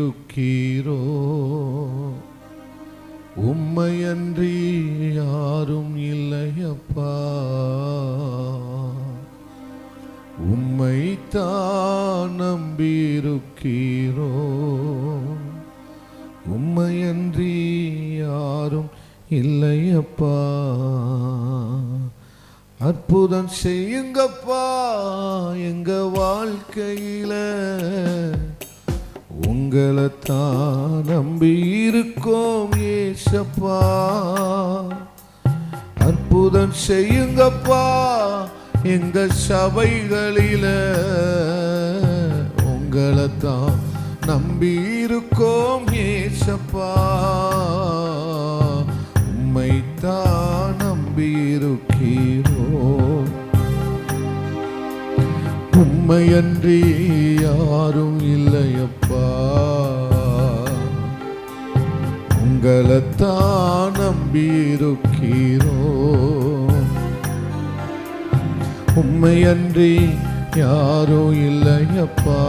நம்பியிருக்கீரோ? உம்மையன்றி யாரும் இல்லையப்பா, உம்மைத்தான் நம்பியிருக்கீரோ? உம்மையன்றி யாரும் இல்லையப்பா. அற்புதம் செய்யுங்கப்பா எங்க வாழ்க்கையில, உங்களைத்தான் நம்பி இருக்கோம் ஏசப்பா. அற்புதம் செய்யுங்கப்பா எங்க சபைகளில, உங்களைத்தான் நம்பி இருக்கோம் ஏசப்பா. உம்மைத்தான் நம்பி இருக்கீரோ? உம்மையன்றி யாரும் இல்லையப்பா, உங்களைத்தான் நம்பி இருக்கீரோ? உம்மையன்றி யாரும் இல்லையப்பா.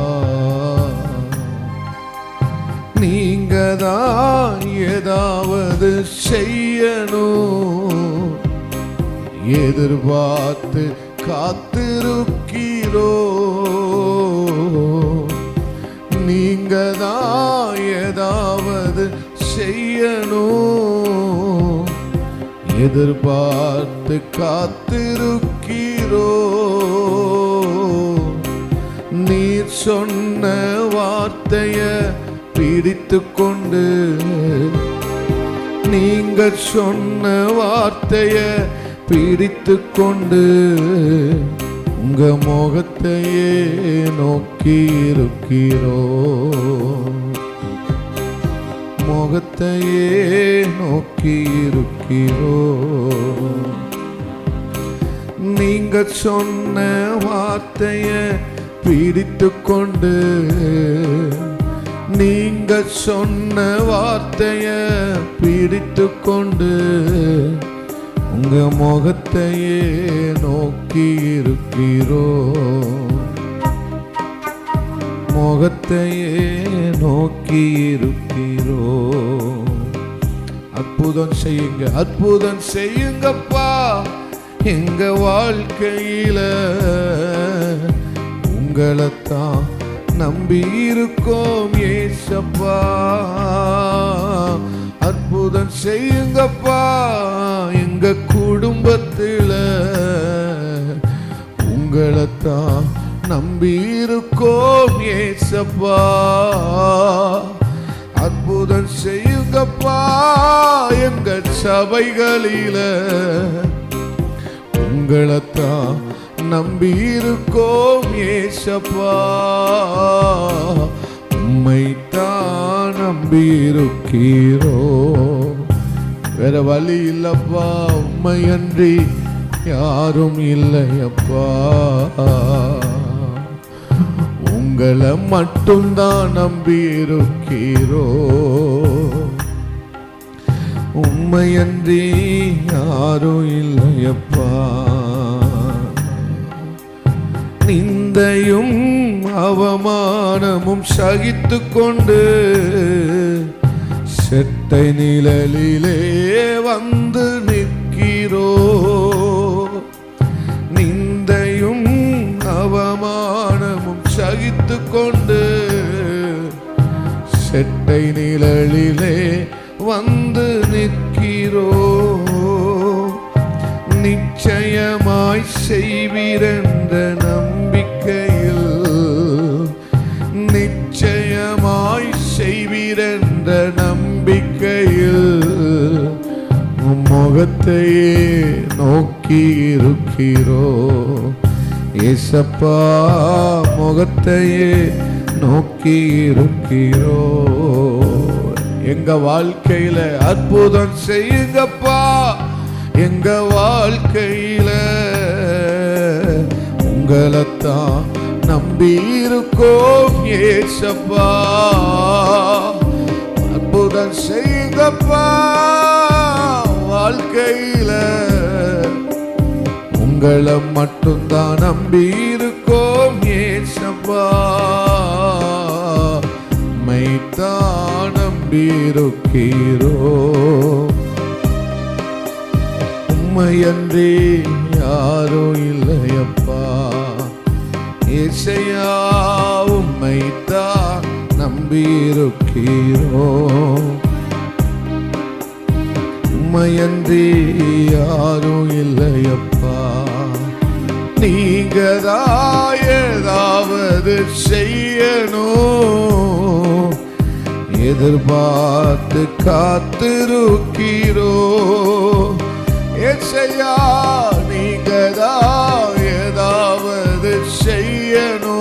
நீங்க தான் ஏதாவது செய்யணும், எதிர்பார்த்து காத்திருக்கீரோ? நீங்க தான் ஏதாவது செய்யணும், எதிர்பார்த்து காத்திருக்கீரோ? நீர் சொன்ன வார்த்தைய பிடித்து கொண்டு, நீங்க சொன்ன வார்த்தைய பிடித்து கொண்டு, உங்க முகத்தையே நோக்கி இருக்கிறோ, முகத்தையே நோக்கி இருக்கிறோ. நீங்க சொன்ன வார்த்தைய பிடித்து கொண்டு, நீங்க சொன்ன வார்த்தைய பிடித்து கொண்டு, உங்க முகத்தையே நோக்கி இருக்கிறோ, முகத்தையே நோக்கி இருக்கிறோ. அற்புதம் செய்யுங்க, அற்புதம் செய்யுங்கப்பா எங்க வாழ்க்கையில, உங்களைத்தான் நம்பி இருக்கோம் ஏசப்பா. அற்புதம் செய்யுங்கப்பா எங்க குடும்பத்துல, உங்களைத்தான் நம்பி இருக்கோம் ஏசப்பா. அற்புதம் செய்யுங்கப்பா எங்க சபைகளில, உங்களைத்தான் நம்பி இருக்கோம் ஏசப்பா. உம்மைத்தான் நம்பி இருக்கீரோ? வேற வழி இல்லப்பா, உம்மையன்றி யாரும் இல்லையப்பா. உங்களை மட்டும்தான் நம்பி இருக்கீரோ? உம்மையன்றி யாரும் இல்லையப்பா. நிந்தையும் அவமானமும் சகித்து கொண்டு, செட்டை நிழலிலே வந்து நிற்கிறோ. நிந்தையும் அவமானமும் சகித்து கொண்டு, செட்டை நிழலிலே வந்து நிற்கிறோ. நிச்சயமாய் செய்வீரென்ற நம்பிக்கையில், நிச்சயமாய் செய்வீரென்ற நம்பிக்கையில், முகத்தையே நோக்கி இருக்கிறோ ஏசப்பா. முகத்தையே நோக்கி இருக்கிறோ. எங்க வாழ்க்கையில அற்புதம் செய்யுங்கப்பா எங்க வாழ்க்கையில, உங்களைத்தான் நம்பி இருக்கோம் ஏசப்பா. அற்புதம் செய்யுங்கப்பா வாழ்க்கையில, உங்களை மட்டும்தான் நம்பி இருக்கோம் ஏசப்பா. மைத்தா நம்பியிருக்கிறோ உம்மையன்றி யாரும் இல்லையப்பா ஏசையா உம்மைத்தான் நம்பியிருக்கிறோ உம்மையன்றி யாரும் இல்லையப்பா நீங்கதா ஏதாவது செய்யணும் எதிர்பார்த்து காத்திருக்கிறோ ஏசையா நீங்கதா ஏதாவது செய்யணும்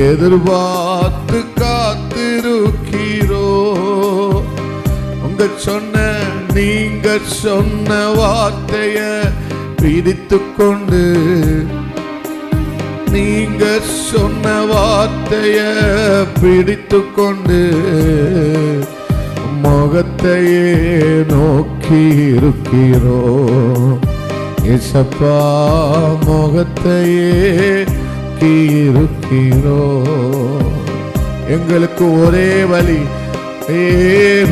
எதிர்பார்த்து காத்திருக்கிறோ நீங்க சொன்ன வார்த்தைய பிடித்து கொண்டு நீங்க சொன்ன வார்த்தைய பிடித்து கொண்டு முகத்தையே நோக்கி இருக்கிறோ ஏசப்பா முகத்தையே இருக்கிறோ எங்களுக்கு ஒரே வழி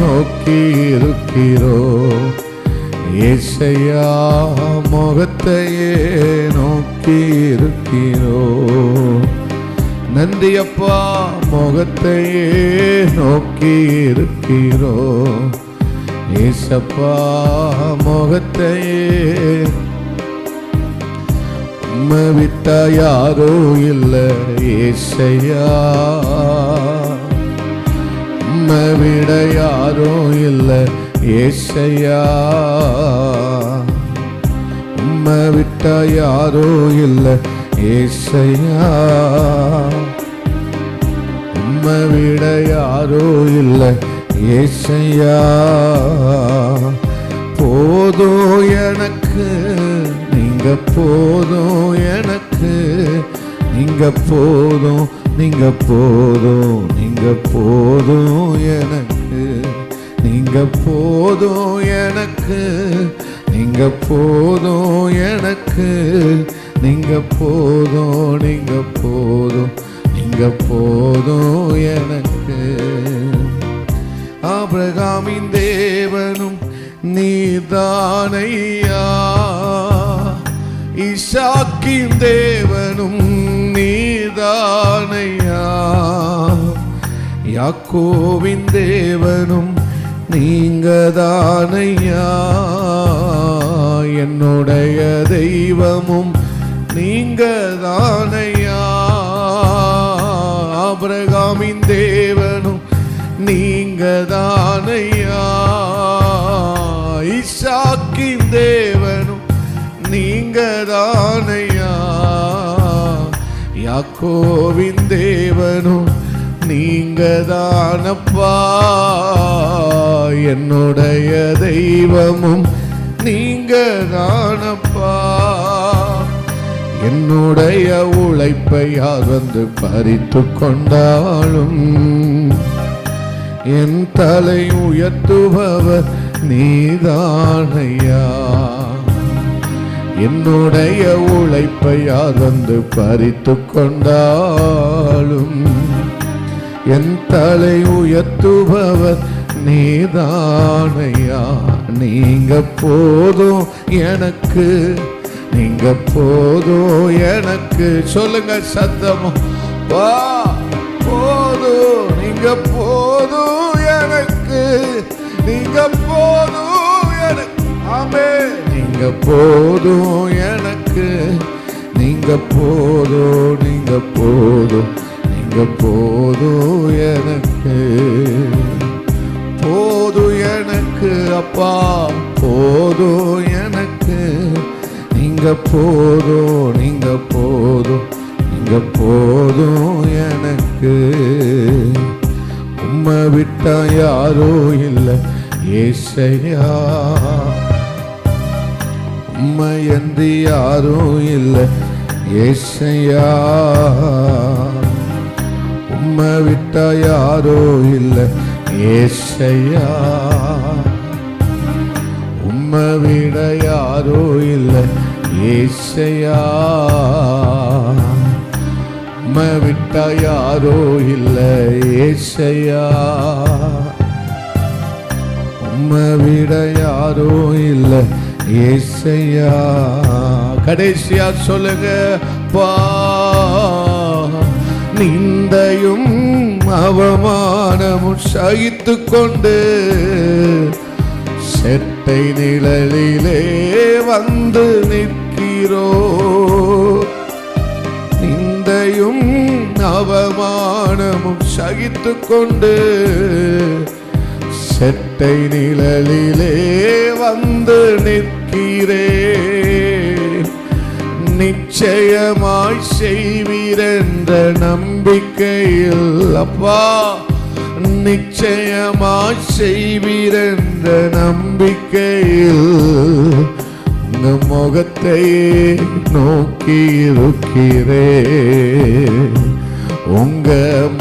நோக்கி இருக்கிறோ ஏசையா முகத்தையே நோக்கி இருக்கிறோ நந்தியப்பா முகத்தையே நோக்கி இருக்கிறோ ஏசப்பா முகத்தையே உம்மை விட்டா யாரோ இல்லை ஏசையா உம்மை விட யாரோ இல்லை ஏசையா உம்மை விட்டா யாரோ இல்லை ஏசையா உம்மை விட யாரோ இல்லை ஏசையா போதும் எனக்கு நீங்க போதும் எனக்கு நீங்க போதும் நீங்க போதும் நீங்க போதும் எனக்கு நீங்க போதும் எனக்கு நீங்க போதும் எனக்கு நீங்க போதும் நீங்க போதும் நீங்க போதும் எனக்கு ஆபிரகாமின் தேவனும் நீதானையா ஈசாக்கின் தேவனும் நீதானையா யாக்கோவின் தேவனும் நீங்கதானையா என்னுடைய தெய்வமும் நீங்கதானையா ஆபிரகாமின் தேவனும் நீங்கதானையா ஈசாக்கின் தேவனும் நீங்கதானையா யாக்கோவின் தேவனும் நீங்கதானப்பா என்னுடைய தெய்வமும் நீங்கதானப்பா என்னுடைய உழைப்பை யார் வந்து பறித்து கொண்டாலும் என் தலை உயர்த்துபவர் நீதானையா என்னுடைய உழைப்பை யார் வந்து பறித்து கொண்டாலும் என் தலை உயர்த்துபவர் நீதானையா நீங்க போதும் எனக்கு நீங்க போதும் எனக்கு சொல்லுங்க சத்தமா வா போதும் நீங்க போதும் எனக்கு நீங்க போதும் எனக்கு ஆமே நீங்க போதும் எனக்கு நீங்க போதும் நீங்க போதும் நீங்க போதும் எனக்கு போதும் எனக்கு அப்பா போதும் எனக்கு நீங்க போதும் நீங்க போதும் நீங்க போதும் எனக்கு உம்மை விட்டா யாரோ இல்லை ஏசையா உம்மை என்று யாரோ இல்லை ஏசையா உம்மை விட்டா யாரோ இல்லை ஏசையா உம்மை விட யாரோ இல்லை ஏசையா உம்மை விட்டா யாரோ இல்லை ஏசையா, உம்மை விட யாரோ இல்லை ஏசையா. கடைசியா சொல்லுங்க, பா நிந்தையும் அவமானமும் சகித்து கொண்டு செட்டை நிழலிலே வந்து நிற்கிறோ. நிந்தையும் அவமானமும் சகித்து கொண்டு செட்டை நிழலிலே வந்து நிற்கிறே. நிச்சயமாய் செய்வீரென்ற நம்பிக்கையில் அப்பா, நிச்சயமாய் செய்வீரென்ற நம்பிக்கையில் உங்க முகத்தையே நோக்கி இருக்கிறேன், உங்க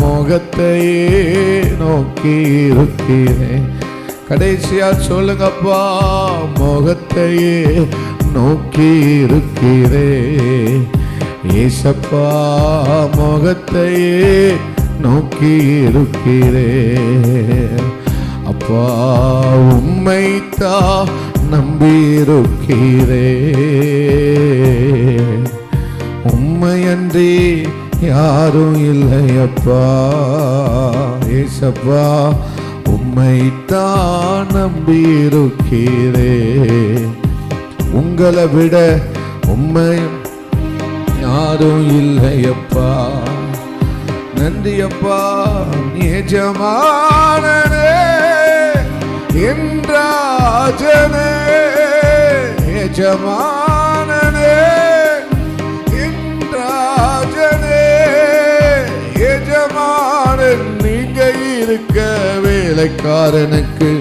முகத்தையே நோக்கி இருக்கிறேன். கடைசியா சொல்லுங்கப்பா, முகத்தையே நோக்கி இருக்கிறேன் ஏசப்பா, முகத்தையே நோக்கி இருக்கிறேன் அப்பா. உம்மைத்தான் நம்பியிருக்கிறேன், உம்மையன்றி யாரும் இல்லையப்பா ஏசப்பா. உம்மைத்தான் நம்பியிருக்கிறேன், உங்களை விட உம்மை யாரும் இல்லையப்பா. நன்றி அப்பா. எஜமானனே என் ராஜனே, எஜமானனே என் ராஜனே, எஜமானன் நீங்க இருக்க வேலைக்காரனுக்கு,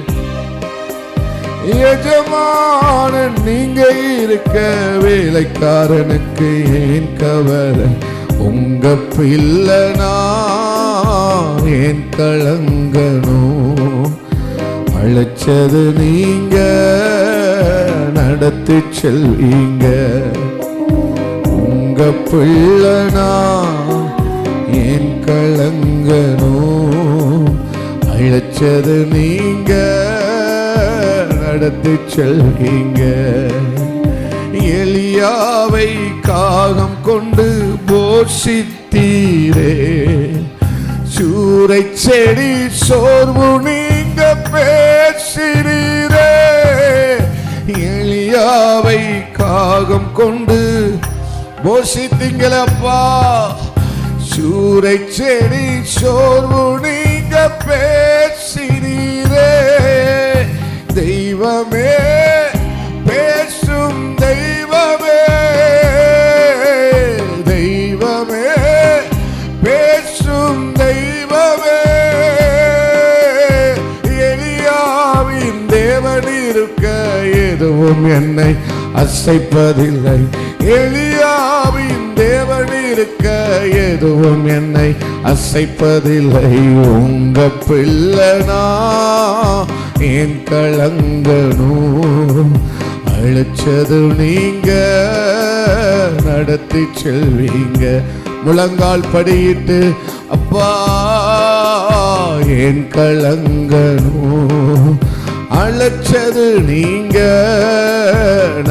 எஜமானன் நீங்க இருக்க வேலைக்காரனுக்கு ஏன் கவலை, உங்க பிள்ளனா ஏன் கலங்கணும், அழைச்சது நீங்க நடத்தி செல்வீங்க, உங்க பிள்ளனா ஏன் கலங்கணும், அழைச்சது நீங்க நடத்தி செல்வீங்க. எலியாவை காகம் கொண்டு போஷித்தீரே, சூறை செடி சோர்வு நீங்க பேசினீரே. எலியாவை காகம் கொண்டு போஷித்தீங்களப்பா, சூறை செடி சோர்வு நீங்க பேசினீரே. தெய்வமே பேசும் தெய்வமே, தெய்வமே பேசும் தெய்வமே, எலியாவின் தேவன் இருக்க எதுவும் என்னை அசைப்பதில்லை, எலியாவின் தேவன் இருக்க எதுவும் என்னை அசைப்பதில்லை. உங்க பிள்ளனா ஏன் கலங்கணும், அழைச்சது நீங்க நடத்தி செல்வீங்க. முழங்கால் படியிட்டு அப்பா ஏன் கலங்கணும், அழைச்சது நீங்க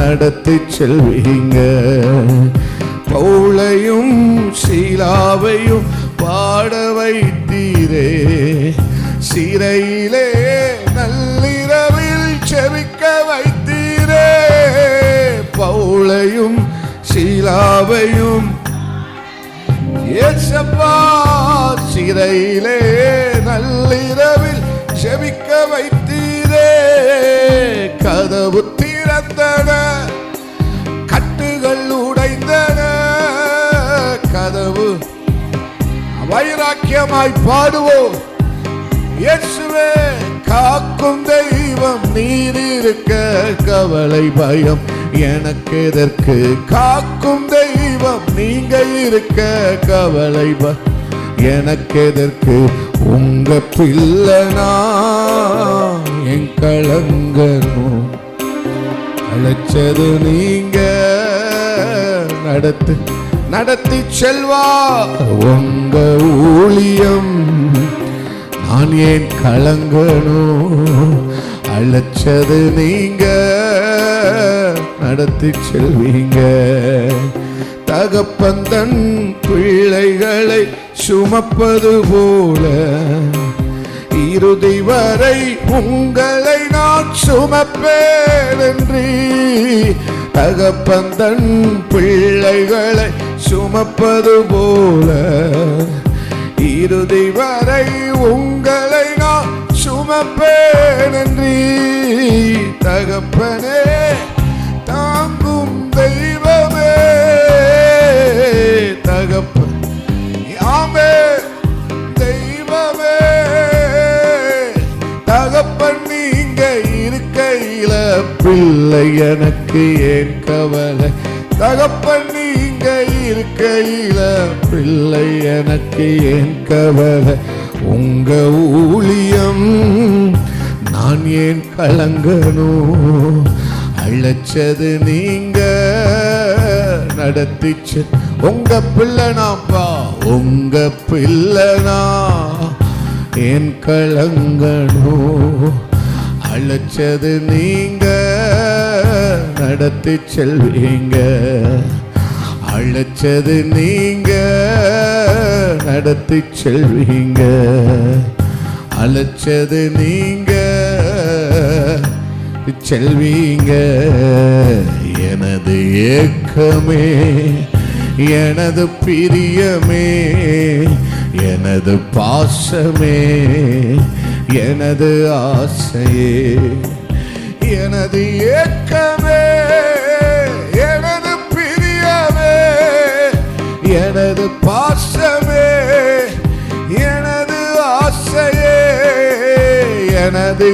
நடத்தி செல்வீங்க. பவுலையும் சீலாவையும் பாட வைத்தீரே, சிறையிலே நள்ளிரவில் செவிக்க வைத்தீரே. பவுலையும் சீலாவையும் ஏசப்பா சிறையிலே நள்ளிரவில் செவிக்க வைத்தீரே. கதவு திறந்தன, கட்டுகள் உடைந்தன, கதவு வைராக்கியமாய் பாடுவோம். இயேசுவே காக்கும் தெய்வம் நீர் இருக்க கவலை பயம் எனக்கு எதற்கு, காக்கும் தெய்வம் நீங்க இருக்க கவலை எனக்கு எதற்கு. உங்க பிள்ளனா என் கலங்கணும், அழைச்சது நீங்க நடத்து நடத்தி செல்வார். உங்க ஊழியம் நான் ஏன் கலங்கணும்? அழைச்சது நீங்க, நடத்தி செல்வீங்க. தகப்பன் தன் பிள்ளைகளை சுமப்பது போல இறுதி வரை உங்களை நான் சுமப்பேன் என்று. தகப்பன் தன் பிள்ளைகளை சுமப்பது போல இறுதி வரை உங்களை நான் சுமப்பேன் என்று. தகப்பனே தாங்கும் தெய்வமே, தகப்பன் யாமே தெய்வமே. தகப்பன் நீங்க இருக்கையில பிள்ளை எனக்கு ஏன் கவலை? தகப்பன் நீங்க இருக்கையில பிள்ளை எனக்கு ஏன் கவலை? உங்க ஊழியம் நான் ஏன் கலங்கணும்? அழைச்சது நீங்க, நடத்திச்சு. உங்க பிள்ளைனாப்பா, உங்க பிள்ளைனா ஏன் கலங்கணும்? அழைச்சது நீங்க, நடத்தி செல்வீங்க. அழைச்சது நீங்க, நடத்தி செல்வீங்க. அழைச்சது நீங்க, செல்வீங்க. எனது ஏக்கமே, எனது பிரியமே, எனது பாசமே, எனது ஆசையே. எனது ஏக்கமே, எனது பிரியமே, எனது பாசமே, எனது ஆசையே. எனது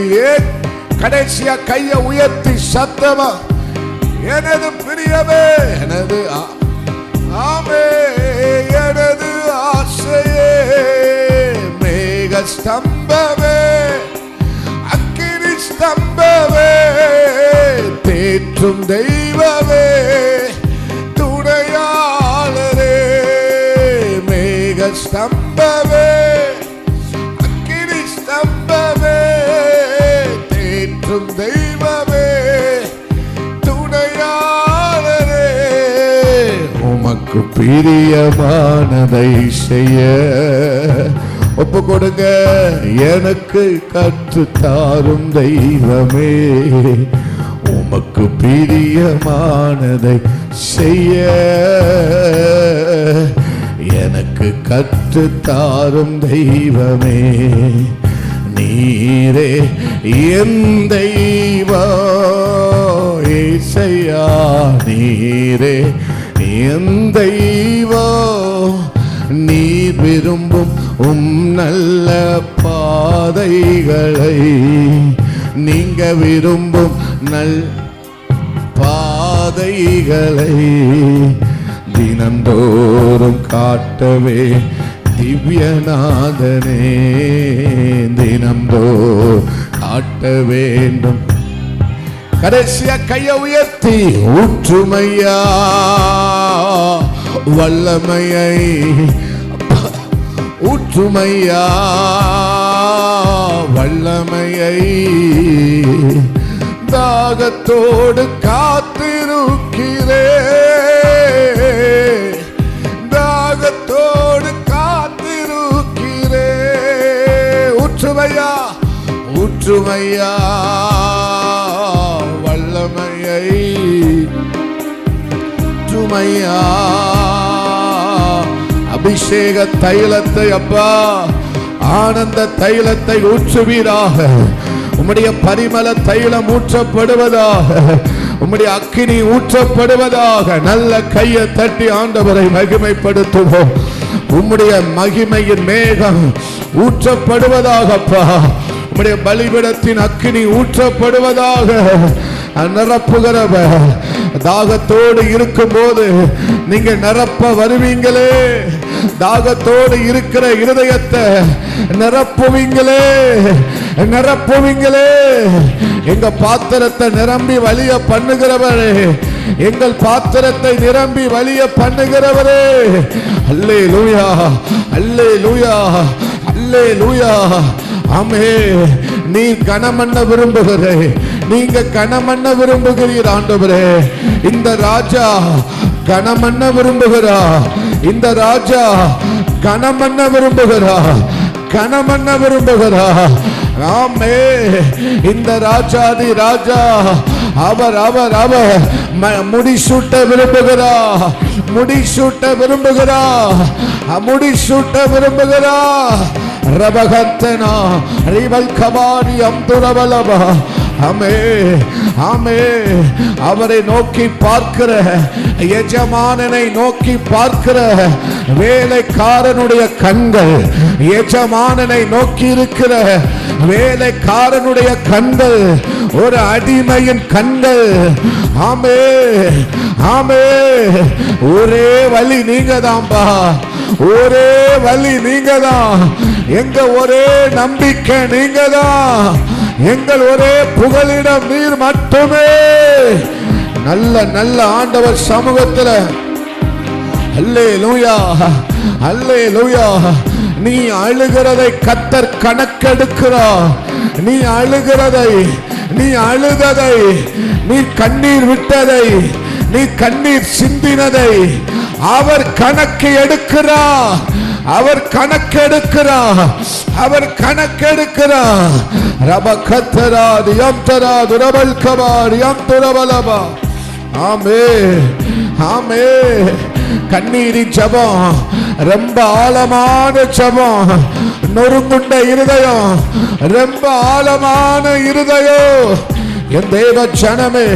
கடைசியா கையை உயர்த்தி சத்தமா, எனது பிரியமே, எனது ஆமே, எனது ஆசையே. மேக ஸ்தம்பமே, அக்கினி ஸ்தம்பமே, தேற்றும் தெய்வமே, துணையாளரே. மேக ஸ்தம்பமே, அக்கினி ஸ்தம்பமே, தேற்றும் தெய்வமே, துணையாளரே. உமக்கு பிரியமானதை செய்ய ஒப்பு கொடுங்க. எனக்கு கற்றுத்தாரும் தெய்வமே, உமக்கு பிரியமானதை செய்ய எனக்கு கற்றுத்தாரும் தெய்வமே. நீரே என் தெய்வம் ஏசையா, நீரே என் தெய்வம். நீர் விரும்பும் நல்ல பாதைகளை, நீங்க விரும்பும் நல் பாதைகளை தினந்தோறும் காட்டவே திவ்யநாதனே. தினந்தோறும் காட்ட வேண்டும். கடைசியா கையை உயர்த்தி ஊற்றுமையா வல்லமையை, ஊற்றுமையா வல்லமையை. தாகத்தோடு காத்திருக்கிறே, தாகத்தோடு காத்திருக்கிறே. ஊற்றுமையா, ஊற்றுமையா வல்லமையை, ஊற்றுமையா அபிஷேக தைலத்தை அப்பா, ஆனந்த தைலத்தை ஊற்றுவீராக. உம்முடைய பரிமள தைலம் ஊற்றப்படுவதாக, உம்முடைய அக்கினி ஊற்றப்படுவதாக. நல்ல கையை தட்டி ஆண்டவரை மகிமைப்படுத்துவோம். உம்முடைய மகிமையின் மேகம் ஊற்றப்படுவதாகப்பா. உம்முடைய பலிபீடத்தின் அக்கினி ஊற்றப்படுவதாக. நிரப்புகிறவ தாகத்தோடு இருக்கும் போது நீங்க நிரப்ப வருவீங்களே. தாகத்தோடு இருக்கிற இருதயத்தை நிரப்புவீங்களே, நிரப்புவீங்களே. எங்க பாத்திரத்தை நிரம்பி வழிய பண்ணுகிறவரே, எங்கள் பாத்திரத்தை நிரம்பி வழிய பண்ணுகிறவரே. அல்லேலூயா, அல்லேலூயா, அல்லேலூயா. ஆமே, நீ கனமண்ண விரும்புகிறே, நீங்க கனமண்ண விரும்புகிறீர் ஆண்டவரே. இந்த ராஜா கனமண்ண விரும்புகிறா, இந்த ராஜா கனமண்ண விரும்புகிறா, கனமண்ண விரும்புகிறா. ஆமே, இந்த ராஜாதி ராஜா அவர் அவர் அவர் முடிசூட்ட விரும்புகிறா, முடிசூட்ட விரும்புகிறா, முடிசூட்ட விரும்புகிறா. ரபகத்தனா ரிவல் கபாரி அம்துரவலபா. ஆமே, ஆமே. அவரை நோக்கி பார்க்கிற எஜமானனை நோக்கி பார்க்கிற வேலைக்காரனுடைய கண்கள், எஜமானனை நோக்கி இருக்கிற வேலைக்காரனுடைய கண்கள் ஒரு அடிமையின் கண்கள். ஆமே, ஆமே. ஒரே வழி நீங்க தான்பா, ஒரே வழி நீங்க தான், எங்க ஒரே நம்பிக்கை நீங்க தான், எங்கள் ஒரே புகலிடம் நீர் மட்டுமே. நல்ல நல்ல ஆண்டவர் சமூகத்தில் அல்லேலூயா, அல்லேலூயா. நீ அழுகிறதை கர்த்தர் கணக்கெடுக்கிறார். நீ அழுகிறதை, நீ அழுததை, நீ கண்ணீர் விட்டதை, நீ கண்ணீர் சிந்தினதை அவர் கணக்கு எடுக்கிறார், அவர் கணக்கெடுக்கிறார், அவர் கணக்கெடுக்கிறார். ரபகத்தராது யம்தராது ரபல் கபார் யம்துரபலபா. ஆமே, ஆமே. கண்ணீரின் ஜபம் ரொம்ப ஆழமான ஜபம், நொறுங்குண்ட இருதயம், ரொம்ப ஆழமான இருதயம். என் தேவ ஜனமே,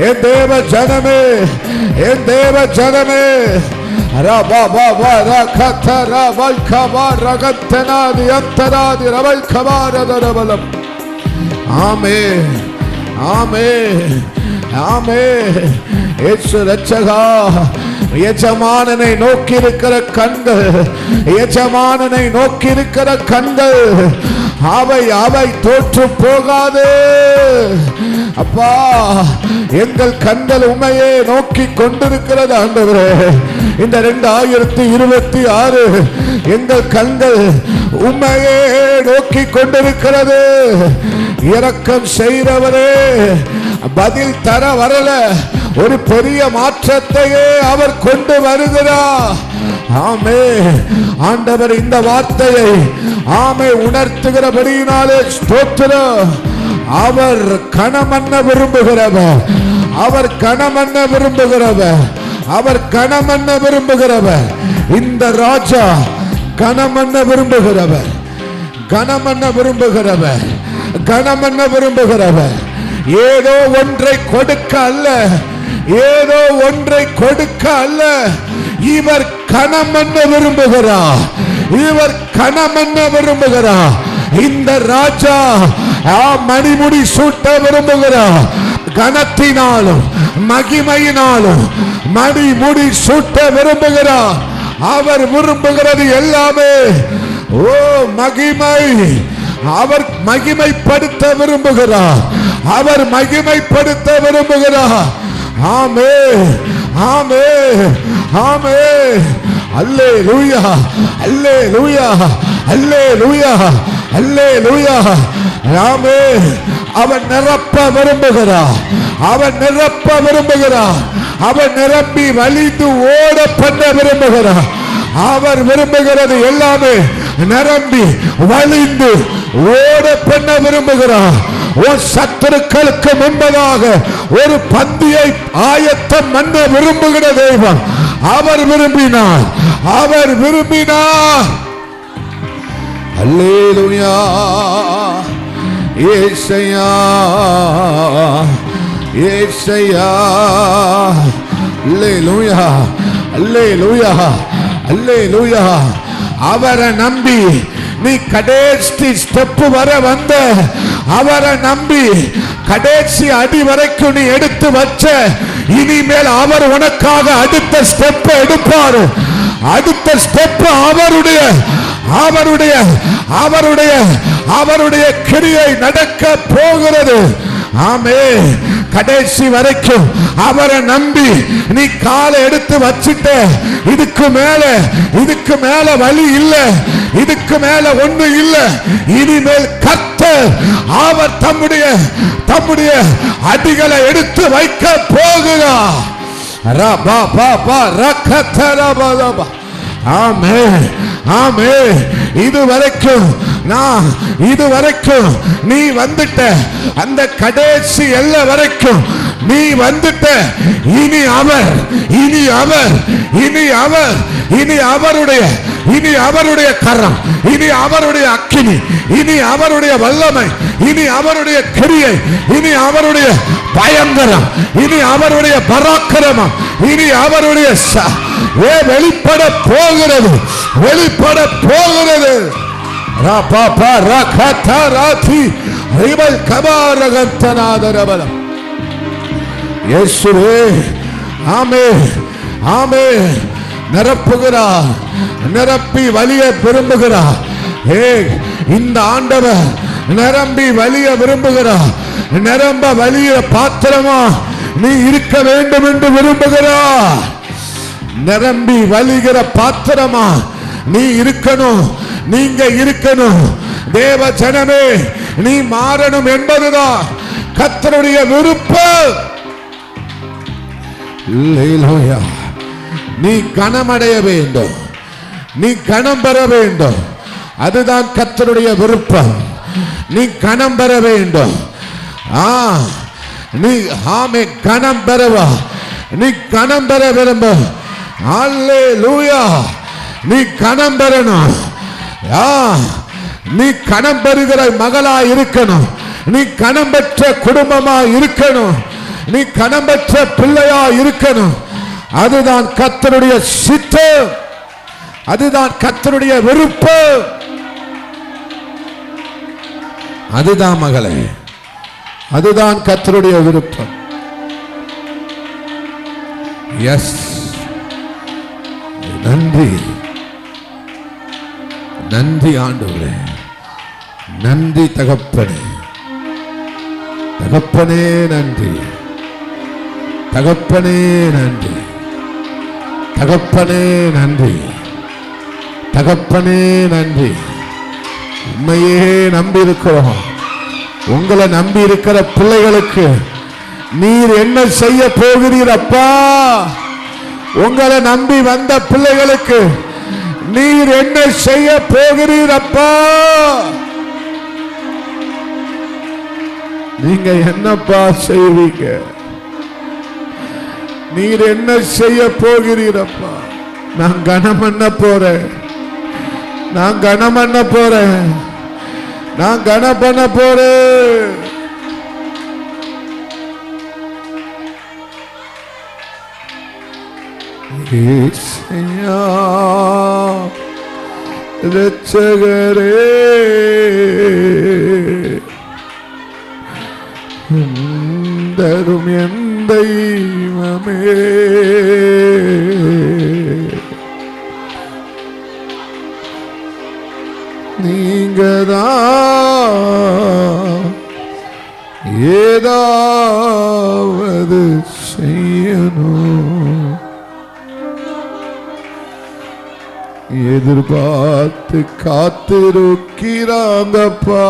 என் தேவ ஜனமே, என் தேவ ஜனமே. ரபா பாபா ரகதரா வல்கபா ரகத்தனாதி அந்தராதி ரவல் கபாரதரபலம். ஆமே, ஆமே, ஆமே. இயேசு ரட்சகா, எஜமானனை நோக்கி இருக்கிற கண்கள், எஜமானனை நோக்கி இருக்கிற கண்கள் அவை அவை தோற்று போகாது. அப்பா, எங்கள் கண்கள் உண்மையே நோக்கி கொண்டிருக்கிறது ஆண்டவரே. இந்த 2026 எங்கள் கண்கள் உண்மையே நோக்கி கொண்டிருக்கிறது. இரக்கம் செய்கிறவரே, பதில் தர வரல, ஒரு பெரிய மாற்றத்தையே அவர் கொண்டு வருகிறார். ஆமே. ஆண்டவர் இந்த வார்த்தையை ஆமே உணர்த்துகிறபடியினாலே ஸ்தோத்திரம். அவர் கனமண்ண விரும்புகிறவர், அவர் கனமண்ண விரும்புகிறவர், அவர் கனமண்ண விரும்புகிறவர். இந்த ராஜா கனமண்ண விரும்புகிறவர், கனமண்ண விரும்புகிறவர், கனமண்ண விரும்புகிறவர். ஏதோ ஒன்றை கொடுக்க அல்ல, ஏதோ ஒன்றை கொடுக்க அல்ல, இவர் கனமண்ண விரும்புகிறார், இவர் கனமண்ண விரும்புகிறார். இந்த ராஜா மணிமுடி சூட்ட விரும்புகிறார். கனத்தினாலும் மகிமையினாலும் மணிமுடி சூட்ட விரும்புகிறார். அவர் விரும்புகிறது எல்லாமே ஓ மகிமை. அவர் மகிமைப்படுத்த விரும்புகிறார், அவர் மகிமைப்படுத்த விரும்புகிறார். ஆமே, ஆமே, ஆமே. அல்லேலூயா, அல்லேலூயா, அல்லேலூயா, அல்லேலூயா. ஆமே. அவன் நிரப்ப விரும்புகிறார், அவன் நிரப்ப விரும்புகிறார், அவன் நிரப்பி வலிந்து ஓட பண்ண விரும்புகிறார். அவர் விரும்புகிறது எல்லாமே நிரம்பி வலிந்து ஓட பண்ண விரும்புகிறார். உன் சத்துருக்களுக்கு முன்பதாக ஒரு பந்தியை ஆயத்தம் பண்ண விரும்புகிற தெய்வம். அவர் விரும்பினார், அவர் விரும்பினார். அல்லேலூயா. ஏசையா, ஏசையா. அல்லேலூயா, அல்லேலூயா, அல்லேலூயா. அவரை நம்பி நீ கடைசி ஸ்டெப் வர வந்த, அவரை நம்பி கடைசி அடி வரைக்கும் நீ எடுத்து வச்ச, இனிமேல் அவர் உனக்காக அடுத்த ஸ்டெப் எடுப்பார். அடுத்த ஸ்டெப் அவருடைய அவருடைய அவருடைய அவருடைய கிரியை நடக்க போகிறது. ஆமே. கடைசி வரைக்கும் அவரை நம்பி நீ காலை எடுத்து வச்சிட்ட. இதுக்கு மேல வழி இல்லை, இதுக்கு மேல ஒண்ணு இல்லை. இனிமேல் கர்த்தர் அவர் தம்முடைய அடிகளை எடுத்து வைக்க போகிறார். இதுவரைக்கும் நீ வந்துட்ட, அந்த கடைசி எல்லை வரைக்கும் நீ வந்துட்ட. இனி அவருடைய கரம், இனி அவருடைய அக்கினி, இனி அவருடைய வல்லமை, இனி அவருடைய கிரியை, இனி அவருடைய பயங்கரம், இனி அவருடைய பராக்கிரமம், இனி அவருடைய வெளிப்பட போகிறது. இயேசுவே ஆமென் ஆமென். நிரப்புகிறார், நிரப்பி வலிய விரும்புகிறார். இந்த ஆண்டவர் நிரம்பி வலிய விரும்புகிறார். நிரம்ப வலிய பாத்திரமா நீ இருக்க வேண்டும் என்று விரும்புகிறார். நிரம்பி வலிகிற பாத்திரமா நீ இருக்கணும், நீங்க இருக்கணும். தேவ ஜனமே, நீ மாறணும் என்பதுதான் கர்த்தருடைய விருப்பம். நீ கனமடைய வேண்டும், நீ கனம் பெற வேண்டும். அதுதான் கர்த்தருடைய விருப்பம். நீ கனம் பெற வேண்டும். நீ கனம் பெறவா, நீ கனம் பெற விரும்ப. அல்லேலூயா. நீ கனம் பெறணும். நீ கனம் பெறுகிற மகளா இருக்கணும், நீ கனம் பெற்ற குடும்பமா இருக்கணும், நீ கனம் பெற்ற பிள்ளையா இருக்கணும். அதுதான் கர்த்தருடைய சித்தம், அதுதான் கர்த்தருடைய விருப்பம். அதுதான் மகளே, அதுதான் கர்த்தருடைய விருப்பம். எஸ். நன்றி, நன்றி ஆண்டவரே, நன்றி தகப்பனே, தகப்பனே நன்றி, தகப்பனே நன்றி, தகப்பனே நன்றி, தகப்பனே நன்றி. உண்மையே நம்பி இருக்கிறோம். உங்களை நம்பி இருக்கிற பிள்ளைகளுக்கு நீர் என்ன செய்ய போகிறீர் அப்பா? உங்களை நம்பி வந்த பிள்ளைகளுக்கு நீர் என்ன செய்ய போகிறீர் அப்பா? நீங்க என்னப்பா செய்வீங்க? நீர் என்ன செய்ய போகிறீர் அப்பா? நான் கனம் பண்ண போறேன், நான் கனம் பண்ண போறேன், நான் கனம் பண்ண போறேன். ரட்சகரே தரும் என் தெய்வமே, நீங்கதான் ஏதாவது செய்யணும். எதிர்பார்த்து காத்திருக்கிறாங்கப்பா.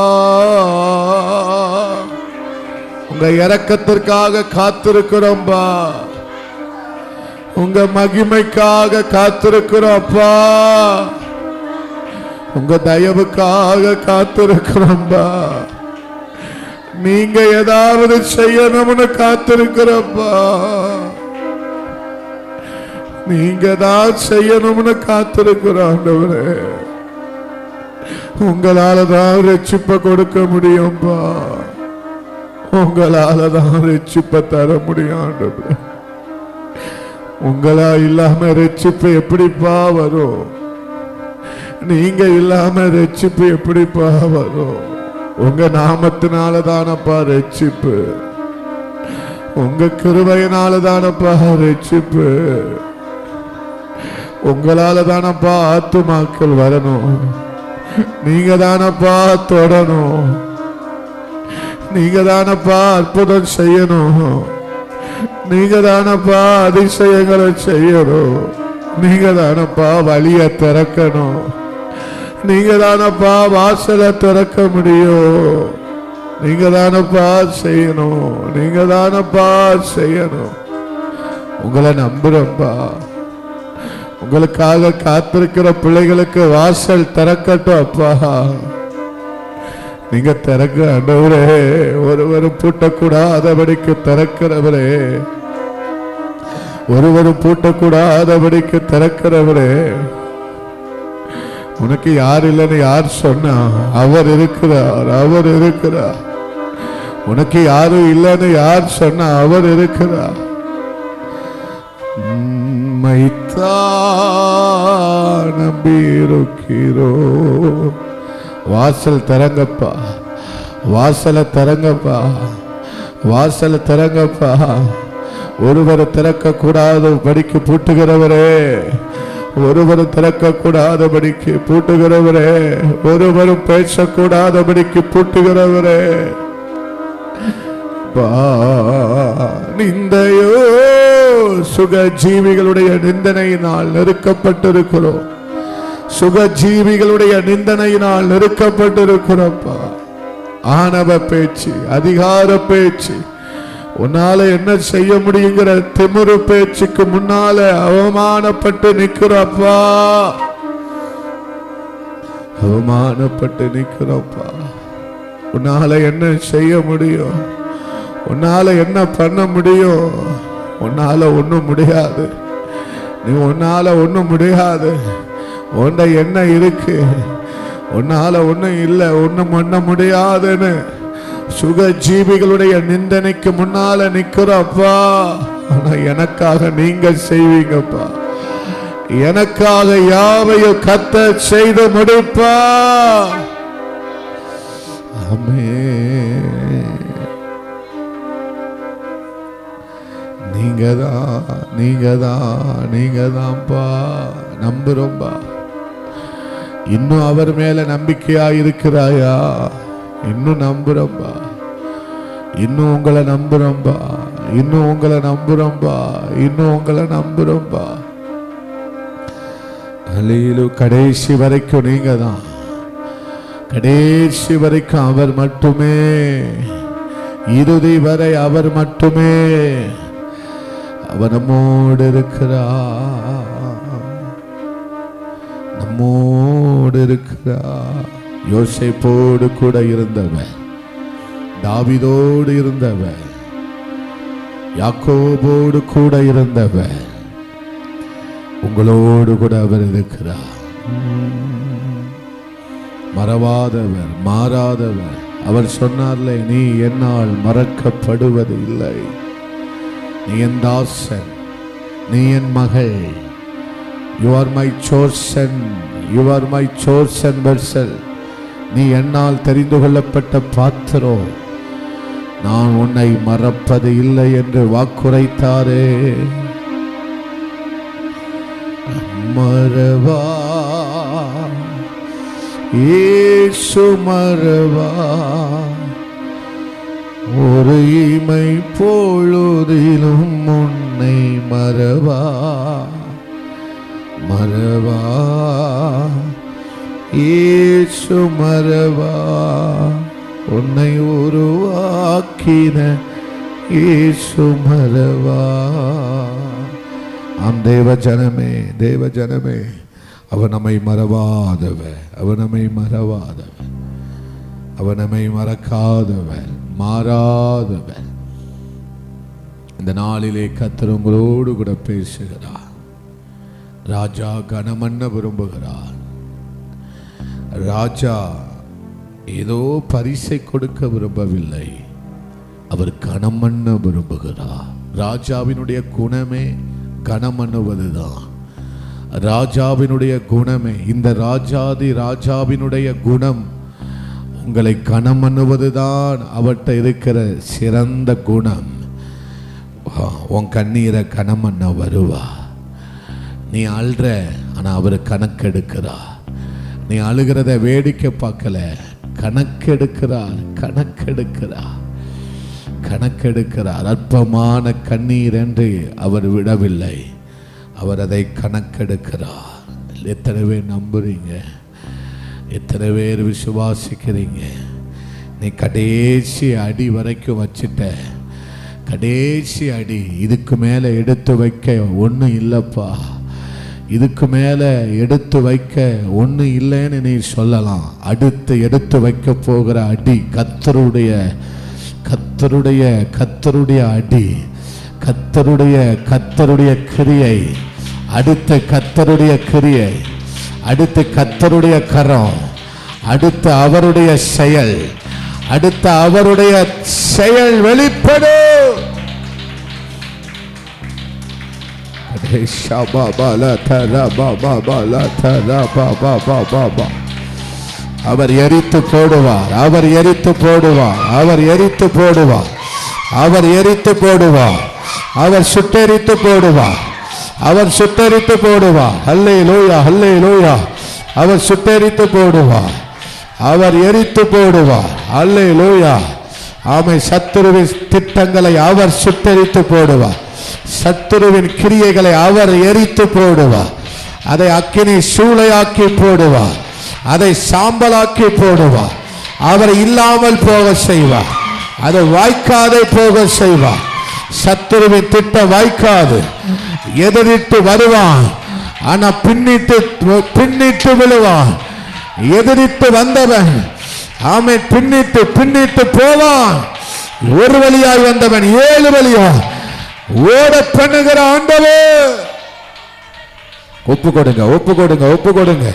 உங்க இரக்கத்திற்காக காத்திருக்கிறோம்பா, உங்க மகிமைக்காக காத்திருக்கிறோம்ப்பா, உங்க தயவுக்காக காத்திருக்கிறோம்பா. நீங்க ஏதாவது செய்யணும்னு காத்திருக்கிறோம்ப்பா, நீங்க தான் செய்யணும்னு காத்திருக்கிறோம் ஆண்டவரே. உங்களால தான் ரட்சிப்பை கொடுக்க முடியும்பா, உங்களால தான் ரட்சிப்பை தர முடியும் ஆண்டவரே. உங்களா இல்லாம ரட்சிப்பு எப்படிப்பா வரும்? நீங்க இல்லாம ரட்சிப்பு எப்படிப்பா வரும்? உங்க நாமத்தினால தானப்பா ரட்சிப்பு, உங்க கிருபையினால தானப்பா ரட்சிப்பு. உங்களால தானப்பா ஆத்துமாக்கள் வரணும், நீங்க தானப்பா தொடணும். நீங்க தானப்பா அற்புதம் செய்யணும், நீங்க தானப்பா அதிசயங்களை செய்யணும், நீங்க தானப்பா வழிய திறக்கணும், நீங்க தானப்பா வாசலை திறக்க முடியும், நீங்க தானப்பா செய்யணும், நீங்க தானப்பா செய்யணும். உங்களை நம்புறப்பா. உங்களுக்காக காத்திருக்கிற பிள்ளைகளுக்கு வாசல் திறக்கட்டும் அப்பா. நீங்க திறக்க ஆண்டவரே, ஒருவரும் பூட்டக்கூடாதபடிக்கு திறக்கிறவரே, ஒருவரும் பூட்டக்கூடாதபடிக்கு திறக்கிறவரே. உனக்கு யார் இல்லைன்னு யார் சொன்னா? அவர் இருக்கிறார், அவர் இருக்கிறார். உனக்கு யாரும் இல்லைன்னு யார் சொன்னா? அவர் இருக்கிறார். நம்பி இருக்கிறோ. வாசல் திறங்கப்பா, வாசலை திறங்கப்பா, வாசலை திறங்கப்பா. ஒருவரை திறக்க கூடாதபடிக்கு பூட்டுகிறவரே, ஒருவரும் திறக்க கூடாதபடிக்கு பூட்டுகிறவரே, ஒருவரும் பேசக்கூடாதபடிக்கு பூட்டுகிறவரே. நிந்தையோ சுகஜீவிகளுடைய நிந்தனையினால் நெருக்கப்பட்டிருக்கிறோம், சுகஜீவிகளுடைய நிந்தனையினால் நெருக்கப்பட்டிருக்கிறோம்ப்பா. ஆணவ பேச்சு, அதிகார பேச்சு, உன்னால என்ன செய்ய முடியுங்கிற திமிரு பேச்சுக்கு முன்னால அவமானப்பட்டு நிக்கிறப்பா, அவமானப்பட்டு நிக்கிறப்பா. உன்னால என்ன செய்ய முடியும்? உன்னால என்ன பண்ண முடியும்? உன்னால ஒண்ணும் முடியாது. நீ உன்னால ஒண்ணும் முடியாது. உன்ட என்ன இருக்கு? உன்னால ஒண்ணும் இல்லை, ஒண்ணும் பண்ண முடியாதுன்னு சுகஜீவிகளுடைய நிந்தனைக்கு முன்னால நிக்கிறப்பா. ஆனா எனக்காக நீங்க செய்வீங்கப்பா, எனக்காக யாவையும் கர்த்தர் செய்து முடிப்பா. ஆமென். நீங்கதான்ப்பா. நம்புறோம்பா. இன்னும் அவர் மேல நம்பிக்கையா இருக்கிறாயா? இன்னும் நம்புறோம்பா, இன்னும் உங்களை நம்புறோம்பா, இன்னும் உங்களை நம்புறோம்பா, இன்னும் உங்களை நம்புறோம்பா. கடைசி வரைக்கும் நீங்க தான், கடைசி வரைக்கும் அவர் மட்டுமே, இறுதி வரை அவர் மட்டுமே. அவர் நம்மோடு இருக்கிறார், நம்மோடு இருக்கிறார். யோசேப்போடு கூட இருந்தவர், தாவீதோடு இருந்தவர், யாக்கோபோடு கூட இருந்தவர், உங்களோடு கூட அவர் இருக்கிறார். மறவாதவர், மாறாதவர். அவர் சொன்னார்ல, நீ என்னால் மறக்கப்படுவது இல்லை, நீ என் தாசன், நீ என் மகள். You are my chosen, you are my chosen vessel. நீ என்னால் தெரிந்து கொள்ளப்பட்ட பாத்திரம், நான் உன்னை மறப்பது இல்லை என்று வாக்குரைத்தாரே. மறவா இயேசு மறவா, ஒரு இமை பொழுதிலும் உன்னை மறவா, மறவா இயேசு மறவா, உன்னை உருவாக்கின இயேசு மறவா. ஆம் தேவ ஜனமே, தேவ ஜனமே, அவர் நம்மை மறவாதவர், அவர் நம்மை மறவாதவர், அவர் நம்மை மறக்காதவர், மாறாதவர். இந்த நாளிலே கர்த்தர் உங்களோடு கூட பேசுகிறார். ராஜா கனமன்ன விரும்புகிறார். ராஜா ஏதோ பரிசை கொடுக்க விரும்பவில்லை, அவர் கனமன்ன விரும்புகிறார். ராஜாவினுடைய குணமே கனமன்னுவதுதான். ராஜாவினுடைய குணமே, இந்த ராஜாவினுடைய குணம் உங்களை கனமன்னுவதுதான் அவர்கிட்ட இருக்கிற சிறந்த குணம். உன் கண்ணீரை கனமன்ன வருவா. நீ அழுற, ஆனா அவர் கணக்கெடுக்கிறா. நீ அழுகிறத வேடிக்கை பார்க்கல, கணக்கெடுக்கிறார், கணக்கெடுக்கிறார், கணக்கெடுக்கிறார். அற்பமான கண்ணீர் என்று அவர் விடவில்லை, அவர் அதை கணக்கெடுக்கிறார். எத்தனை பேர் நம்புறீங்க? எத்தனை பேர் விசுவாசிக்கிறீங்க? நீ கடைசி அடி வரைக்கும் வச்சிட்ட, கடைசி அடி. இதுக்கு மேலே எடுத்து வைக்க ஒன்றும் இல்லைப்பா, இதுக்கு மேலே எடுத்து வைக்க ஒன்றும் இல்லைன்னு நீ சொல்லலாம். அடுத்து எடுத்து வைக்க போகிற அடி கர்த்தருடைய கர்த்தருடைய கர்த்தருடைய அடி, கர்த்தருடைய கிரியை, அடுத்த கர்த்தருடைய கிரியை, அடுத்து கர்த்தருடைய கரம், அடுத்து அவருடைய செயல், அடுத்த அவருடைய செயல் வெளிப்படும். அவர் எரித்து போடுவார், அவர் எரித்து போடுவார், அவர் எரித்து போடுவார், அவர் எரித்து போடுவார், அவர் சுட்டெரித்து போடுவார், அவர் சுட்டெரித்து போடுவார். அல்லேலூயா, அல்லேலூயா. அவர் சுட்டெரித்து போடுவார், அவர் எரித்து போடுவார். அல்லேலூயா. ஆமென். சத்துருவின் திட்டங்களை அவர் சுட்டெரித்து போடுவார், சத்துருவின் கிரியைகளை அவர் எரித்து போடுவார். அதை அக்கினி சூளையாக்கி போடுவார், அதை சாம்பலாக்கி போடுவார். அவர் இல்லாமல் போக செய்வார், அதை வாய்க்காதே போக செய்வார். சத்துருவின் திட்டம் வாய்க்காது. எதிரிட்டு வருவான், ஆனா பின்னிட்டு விழுவான். எதிரிட்டு வந்தவன் ஆமென் பின்னிட்டு போவான். ஒரு வழியாய் வந்தவன் 7 வழியாய் ஓட பண்ணுகிற ஆண்டவர். ஒப்பு கொடுங்க, ஒப்பு கொடுங்க, ஒப்பு கொடுங்க.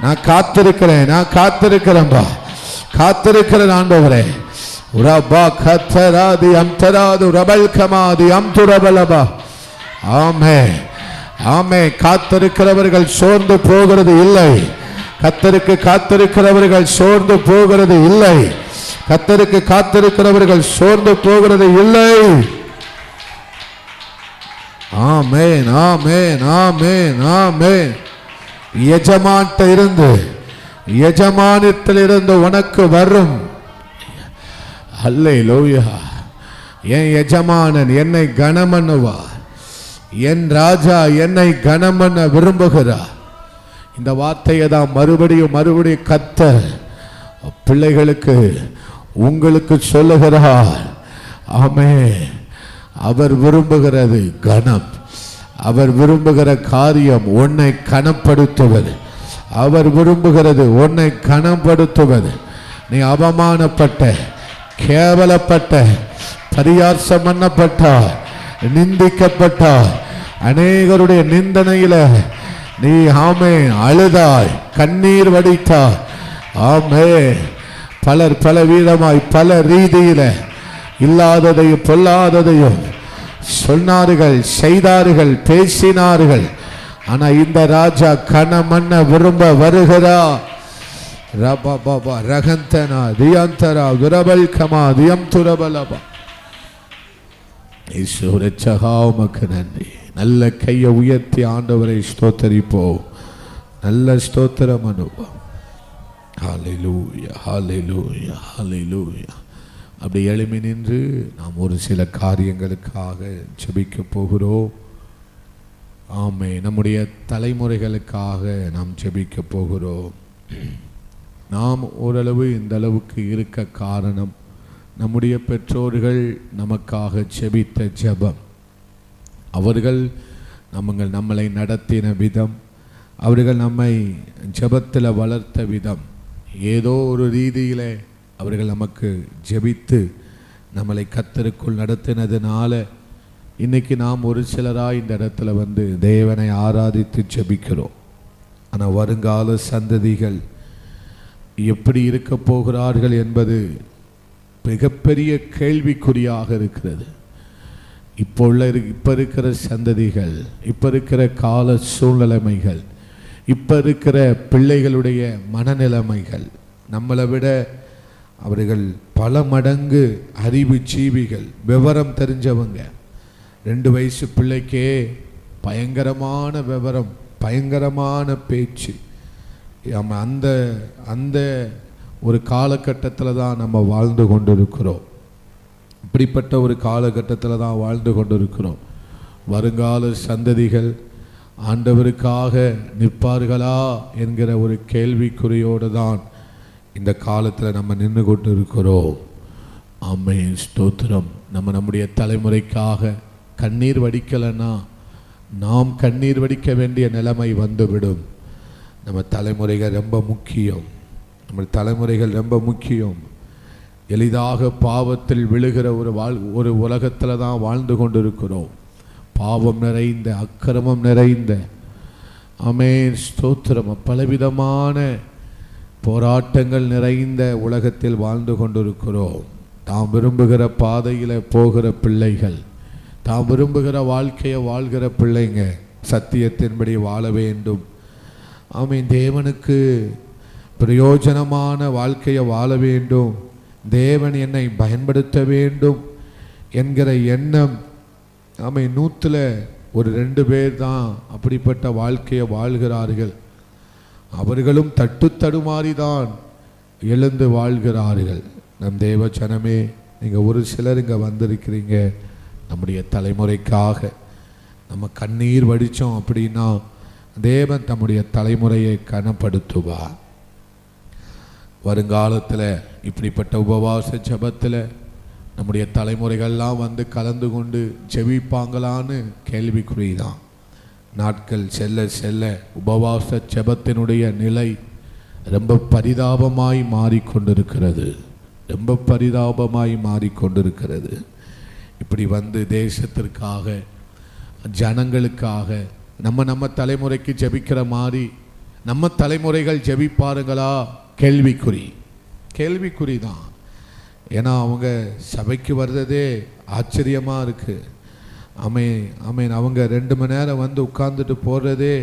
நான் காத்திருக்கிறேன், நான் காத்திருக்கிறேன்பா, காத்திருக்கிறேன் ஆண்டவரே. உரபா கத்தராதி அம்தராது ரபல் கமாதி அம்துரபலபா. ஆமே, ஆமே. காத்திருக்கிறவர்கள் சோர்ந்து போகிறது இல்லை. கர்த்தருக்கு காத்திருக்கிறவர்கள் சோர்ந்து போகிறது இல்லை. கர்த்தருக்கு காத்திருக்கிறவர்கள் சோர்ந்து போகிறது இல்லை. ஆமென், ஆமென், ஆமென், ஆமென். எஜமானிடத்திலிருந்து உனக்கு வரும். அல்லேலூயா. என் எஜமானன் என்னை கனமண்ணுவார், என் ராஜா என்னை கனமண்ண விரும்புகிறார். இந்த வார்த்தையை தான் மறுபடியும் கர்த்தர் பிள்ளைகளுக்கு உங்களுக்கு சொல்லுகிறார். ஆமென். அவர் விரும்புகிறது கனம், அவர் விரும்புகிற காரியம் உன்னை கனப்படுத்துவது, அவர் விரும்புகிறது உன்னை கனப்படுத்துவது. நீ அவமானப்பட்ட, கேவலப்பட்ட, பரியாசம் பண்ணப்பட்டார், நிந்திக்கப்பட்டார், அநேகருடைய நிந்தனையில நீ ஆமே அழுதாய், கண்ணீர் வடித்தாய். ஆமே. பலர் பல விதமாய் பல ரீதியில இல்லாததையும் பொல்லாததையும் சொன்னார்கள், செய்தார்கள், பேசினார்கள். ஆனா இந்த ராஜா கனமண்ண விரும்ப வருகிறார். ரபா பாபா ரகந்தனா தியந்தரா துரபல் கமா தியம் துரபலபா. ஈஸ்வரச்சகாவுமக்கு நன்றி. நல்ல கையை உயர்த்தி ஆண்டவரை ஸ்தோத்தரிப்போ. நல்ல ஸ்தோத்திரம் அனுபவம். ஹல்லேலூயா, ஹல்லேலூயா, ஹல்லேலூயா. அப்படி எழுமி நின்று நாம் ஒரு சில காரியங்களுக்காக ஜெபிக்க போகிறோம். ஆமே. நம்முடைய தலைமுறைகளுக்காக நாம் ஜெபிக்க போகிறோம். நாம் ஓரளவு இந்த அளவுக்கு இருக்க காரணம் நம்முடைய பெற்றோர்கள் நமக்காக ஜெபித்த ஜெபம், அவர்கள் நம்மளை நடத்தின விதம், அவர்கள் நம்மை ஜெபத்தில் வளர்த்த விதம், ஏதோ ஒரு ரீதியில் அவர்கள் நமக்கு ஜெபித்து நம்மளை கர்த்தருக்குள் நடத்தினதுனால இன்னைக்கு நாம் ஒரு சிலராக இந்த இடத்துல வந்து தேவனை ஆராதித்து ஜெபிக்கிறோம். ஆனால் வருங்கால சந்ததிகள் எப்படி இருக்க போகிறார்கள் என்பது மிகப்பெரிய கேள்விக்குறியாக இருக்கிறது. இப்போ இருக்கிற சந்ததிகள், இப்போ இருக்கிற கால சூழ்நிலைமைகள், இப்போ இருக்கிற பிள்ளைகளுடைய மனநிலைமைகள் நம்மளை விட அவர்கள் பல மடங்கு அறிவு ஜீவிகள், விவரம் தெரிஞ்சவங்க. 2 வயசு பிள்ளைக்கே பயங்கரமான விவரம், பயங்கரமான பேச்சு. அந்த ஒரு காலகட்டத்தில் தான் நம்ம வாழ்ந்து கொண்டிருக்கிறோம். இப்படிப்பட்ட ஒரு காலகட்டத்தில் தான் வாழ்ந்து கொண்டிருக்கிறோம். வருங்கால சந்ததிகள் ஆண்டவருக்காக நிற்பார்களா என்கிற ஒரு கேள்விக்குறியோடு தான் இந்த காலத்தில் நம்ம நின்று கொண்டு இருக்கிறோம். ஆமென், ஸ்தோத்திரம். நம்முடைய தலைமுறைக்காக கண்ணீர் வடிக்கலைன்னா நாம் கண்ணீர் வடிக்க வேண்டிய நிலைமை வந்துவிடும். நம்ம தலைமுறைகள் ரொம்ப முக்கியம். நம்ம தலைமுறைகள் ரொம்ப முக்கியம். எளிதாக பாவத்தில் விழுகிற ஒரு உலகத்தில் தான் வாழ்ந்து கொண்டிருக்கிறோம். பாவம் நிறைந்த, அக்கிரமம் நிறைந்த, ஆமென், ஸ்தோத்திரம், பலவிதமான போராட்டங்கள் நிறைந்த உலகத்தில் வாழ்ந்து கொண்டிருக்கிறோம். தாம் விரும்புகிற பாதையில் போகிற பிள்ளைகள், தாம் விரும்புகிற வாழ்க்கையை வாழ்கிற பிள்ளைங்க சத்தியத்தின்படி வாழ வேண்டும். ஆமென். தேவனுக்கு பிரயோஜனமான வாழ்க்கையை வாழ வேண்டும். தேவன் என்னை பயன்படுத்த வேண்டும் என்கிற எண்ணம். ஆமென். 100ல் ஒரு 2 பேர் தான் அப்படிப்பட்ட வாழ்க்கையை வாழ்கிறார்கள். அவர்களும் தடுமாறி தான் எழுந்து வாழ்கிறார்கள். நம் தேவ ஜனமே, நீங்கள் ஒரு சிலர் இங்கே வந்திருக்கிறீங்க. நம்முடைய தலைமுறைக்காக நம்ம கண்ணீர் வடித்தோம் அப்படின்னா தேவன் தம்முடைய தலைமுறையை கனப்படுத்துவார். வருங்காலத்தில் இப்படிப்பட்ட உபவாச ஜெபத்தில் நம்முடைய தலைமுறைகள்லாம் வந்து கலந்து கொண்டு ஜெபிப்பாங்களான்னு கேள்விக்குறிதான். நாட்கள் செல்ல செல்ல உபவாச ஜெபத்தினுடைய நிலை ரொம்ப பரிதாபமாய் மாறிக்கொண்டிருக்கிறது. ரொம்ப பரிதாபமாய் மாறிக்கொண்டிருக்கிறது. இப்படி வந்து தேசத்திற்காக, ஜனங்களுக்காக நம்ம தலைமுறைக்கு ஜெபிக்கிற மாதிரி நம்ம தலைமுறைகள் ஜெபிப்பாருங்களா? கேள்விக்குறி தான். ஏன்னா அவங்க சபைக்கு வர்றதே ஆச்சரியமாக இருக்குது. ஆமென். அவங்க 2 மணி நேரம் வந்து உட்கார்ந்துட்டு போடுறதே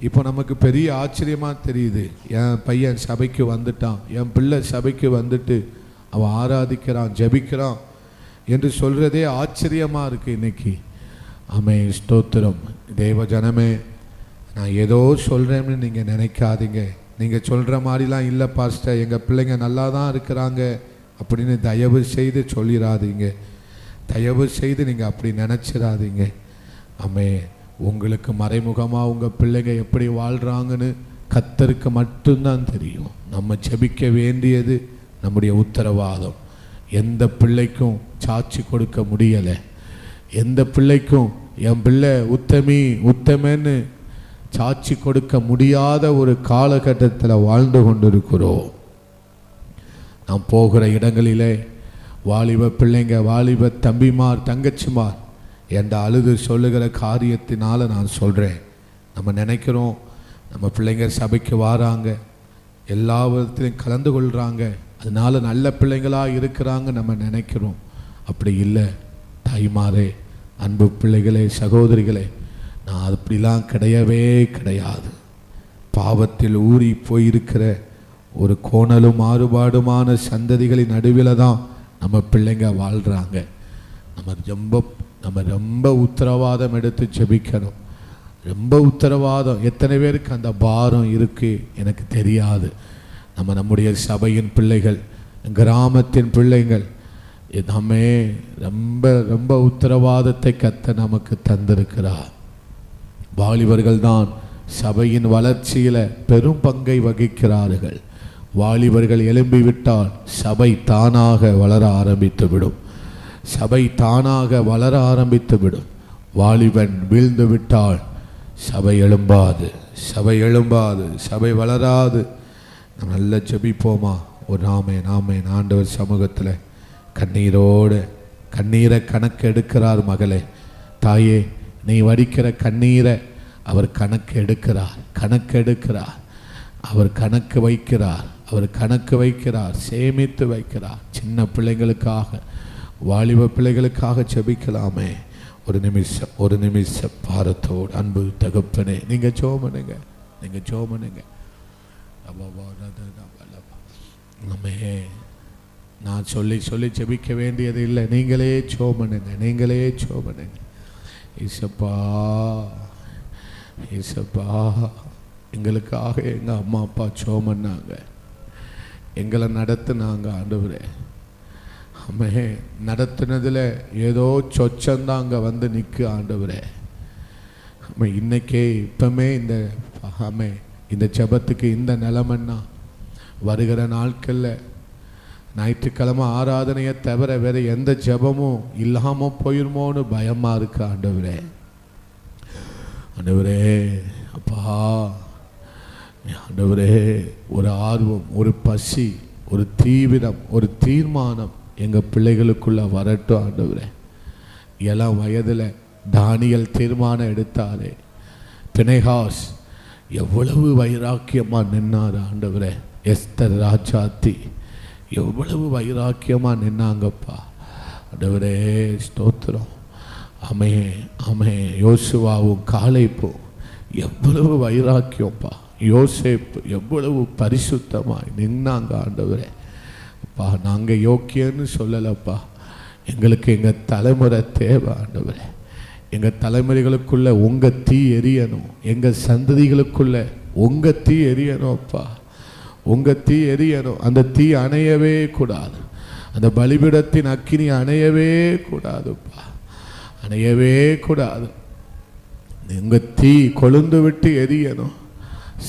இப்போ நமக்கு பெரிய ஆச்சரியமாக தெரியுது. என் பையன் சபைக்கு வந்துட்டான், என் பிள்ளை சபைக்கு வந்துட்டு அவன் ஆராதிக்கிறான், ஜெபிக்கிறான் என்று சொல்கிறதே ஆச்சரியமாக இருக்குது இன்னைக்கு. ஆமென், ஸ்தோத்திரம். தேவ ஜனமே, நான் ஏதோ சொல்கிறேன்னு நீங்கள் நினைக்காதீங்க. நீங்கள் சொல்கிற மாதிரிலாம் இல்லை பாஸ்டர், எங்கள் பிள்ளைங்க நல்லா தான் இருக்கிறாங்க அப்படின்னு தயவு செய்து சொல்லிடாதீங்க. தயவு செய்து நீங்கள் அப்படி நினச்சிடாதீங்க. ஆமென். உங்களுக்கு மறைமுகமாக உங்கள் பிள்ளைங்க எப்படி வாழ்கிறாங்கன்னு கர்த்தருக்கு மட்டும்தான் தெரியும். நம்ம ஜெபிக்க வேண்டியது நம்முடைய உத்தரவாதம். எந்த பிள்ளைக்கும் சாட்சி கொடுக்க முடியலை. எந்த பிள்ளைக்கும் என் பிள்ளை உத்தமன்னு சாட்சி கொடுக்க முடியாத ஒரு காலகட்டத்தில் வாழ்ந்து கொண்டிருக்கிறோம். நாம் போகிற இடங்களிலே வாலிப பிள்ளைங்க, வாலிப தம்பிமார், தங்கச்சிமார் என்ற அழுது சொல்லுகிற காரியத்தினால நான் சொல்கிறேன். நம்ம நினைக்கிறோம் நம்ம பிள்ளைங்க சபைக்கு வராங்க, எல்லா விதத்திலையும் கலந்து கொள்கிறாங்க, அதனால நல்ல பிள்ளைங்களாக இருக்கிறாங்க நம்ம நினைக்கிறோம். அப்படி இல்லை. தாய்மாரே, அன்பு பிள்ளைகளே, சகோதரிகளே, நான் அப்படிலாம் கிடையாது. பாவத்தில் ஊறி போயிருக்கிற ஒரு கோணலும் மாறுபாடுமான சந்ததிகளின் நடுவில் தான் நம்ம பிள்ளைங்க வாழ்கிறாங்க. நம்ம ரொம்ப உத்தரவாதம் எடுத்து ஜெபிக்கணும். ரொம்ப உத்தரவாதம். எத்தனை பேருக்கு அந்த பாரம் இருக்குது எனக்கு தெரியாது. நம்முடைய சபையின் பிள்ளைகள், கிராமத்தின் பிள்ளைகள், நம்ம ரொம்ப ரொம்ப உத்தரவாதத்தை கர்த்தர் நமக்கு தந்திருக்கிறார். வாலிபர்கள் தான் சபையின் வளர்ச்சியில் பெரும் பங்கை வகிக்கிறார்கள். வாலிபர்கள் எழும்பிவிட்டால் சபை தானாக வளர ஆரம்பித்துவிடும். சபை தானாக வளர ஆரம்பித்துவிடும். வாலிபன் வீழ்ந்து விட்டால் சபை எழும்பாது, சபை வளராது. நம்ம நல்லா ஜெபிப்போமா? ஒரு நாமே ஆண்டவர் சமூகத்தில் கண்ணீரை கணக்கு எடுக்கிறார். மகளே, தாயே, நீ வடிக்கிற கண்ணீரை அவர் கணக்கு எடுக்கிறார். அவர் கணக்கு வைக்கிறார், சேமித்து வைக்கிறார். சின்ன பிள்ளைகளுக்காக, வாலிப பிள்ளைகளுக்காக ஜெபிக்கலாமே. ஒரு நிமிஷம் பாரத்தோடு. அன்பு தகப்பனே, நீங்கள் ஜெபம் பண்ணுங்க. நம்ம நான் சொல்லி ஜெபிக்க வேண்டியது இல்லை. நீங்களே ஜெபம் பண்ணுங்க. இசப்பா, எங்களுக்காக எங்கள் அம்மா அப்பா ஜெபம் பண்ணாங்க. எங்களை நடத்துனாங்க ஆண்டவரே. ஆமே, நடத்துனதில் ஏதோ சொச்சந்தாங்க வந்து நிற்கு ஆண்டவரே. ஆமே, இன்னைக்கே இப்பமே இந்த ஜெபத்துக்கு இந்த நிலைமைன்னா வருகிற நாட்களில் ஞாயிற்றுக்கிழமை ஆராதனையை தவிர வேறு எந்த ஜெபமும் இல்லாமல் போயிருமோன்னு பயமாக இருக்கு ஆண்டவரே. ஆண்டவரே அப்பா, ஆண்டவரே, ஒரு ஆர்வம், ஒரு பசி, ஒரு தீவிரம், ஒரு தீர்மானம் எங்கள் பிள்ளைகளுக்குள்ள வரட்டும் ஆண்டவரே. இளம் வயதில் தானியல் தீர்மானம் எடுத்தாரே, பினெகாஸ் எவ்வளவு வைராக்கியமாக நின்னார் ஆண்டவரே. எஸ்தர் ராஜாத்தி எவ்வளவு வைராக்கியமாக நின்னாங்கப்பா ஆண்டவரே. ஸ்தோத்திரம். ஆமே ஆமே. யோசுவாவும் காலேப்பும் எவ்வளவு வைராக்கியம்ப்பா. யோசேப்பு எவ்வளவு பரிசுத்தமாய் நின்னாங்க ஆண்டவரே. அப்பா, நாங்கள் யோக்கியன்னு சொல்லலப்பா, எங்களுக்கு எங்கள் தலைமுறை தேவை ஆண்டவரே. எங்கள் தலைமுறைகளுக்குள்ள உங்கள் தீ எரியணும், எங்கள் சந்ததிகளுக்குள்ள உங்கள் தீ எரியணும் அப்பா, உங்கள் தீ எரியணும். அந்த தீ அணையவே கூடாது, அந்த பலிபீடத்தின் அக்கினி அணையவே கூடாதுப்பா, அணையவே கூடாது. உங்கள் தீ கொழுந்து விட்டு எரியணும்.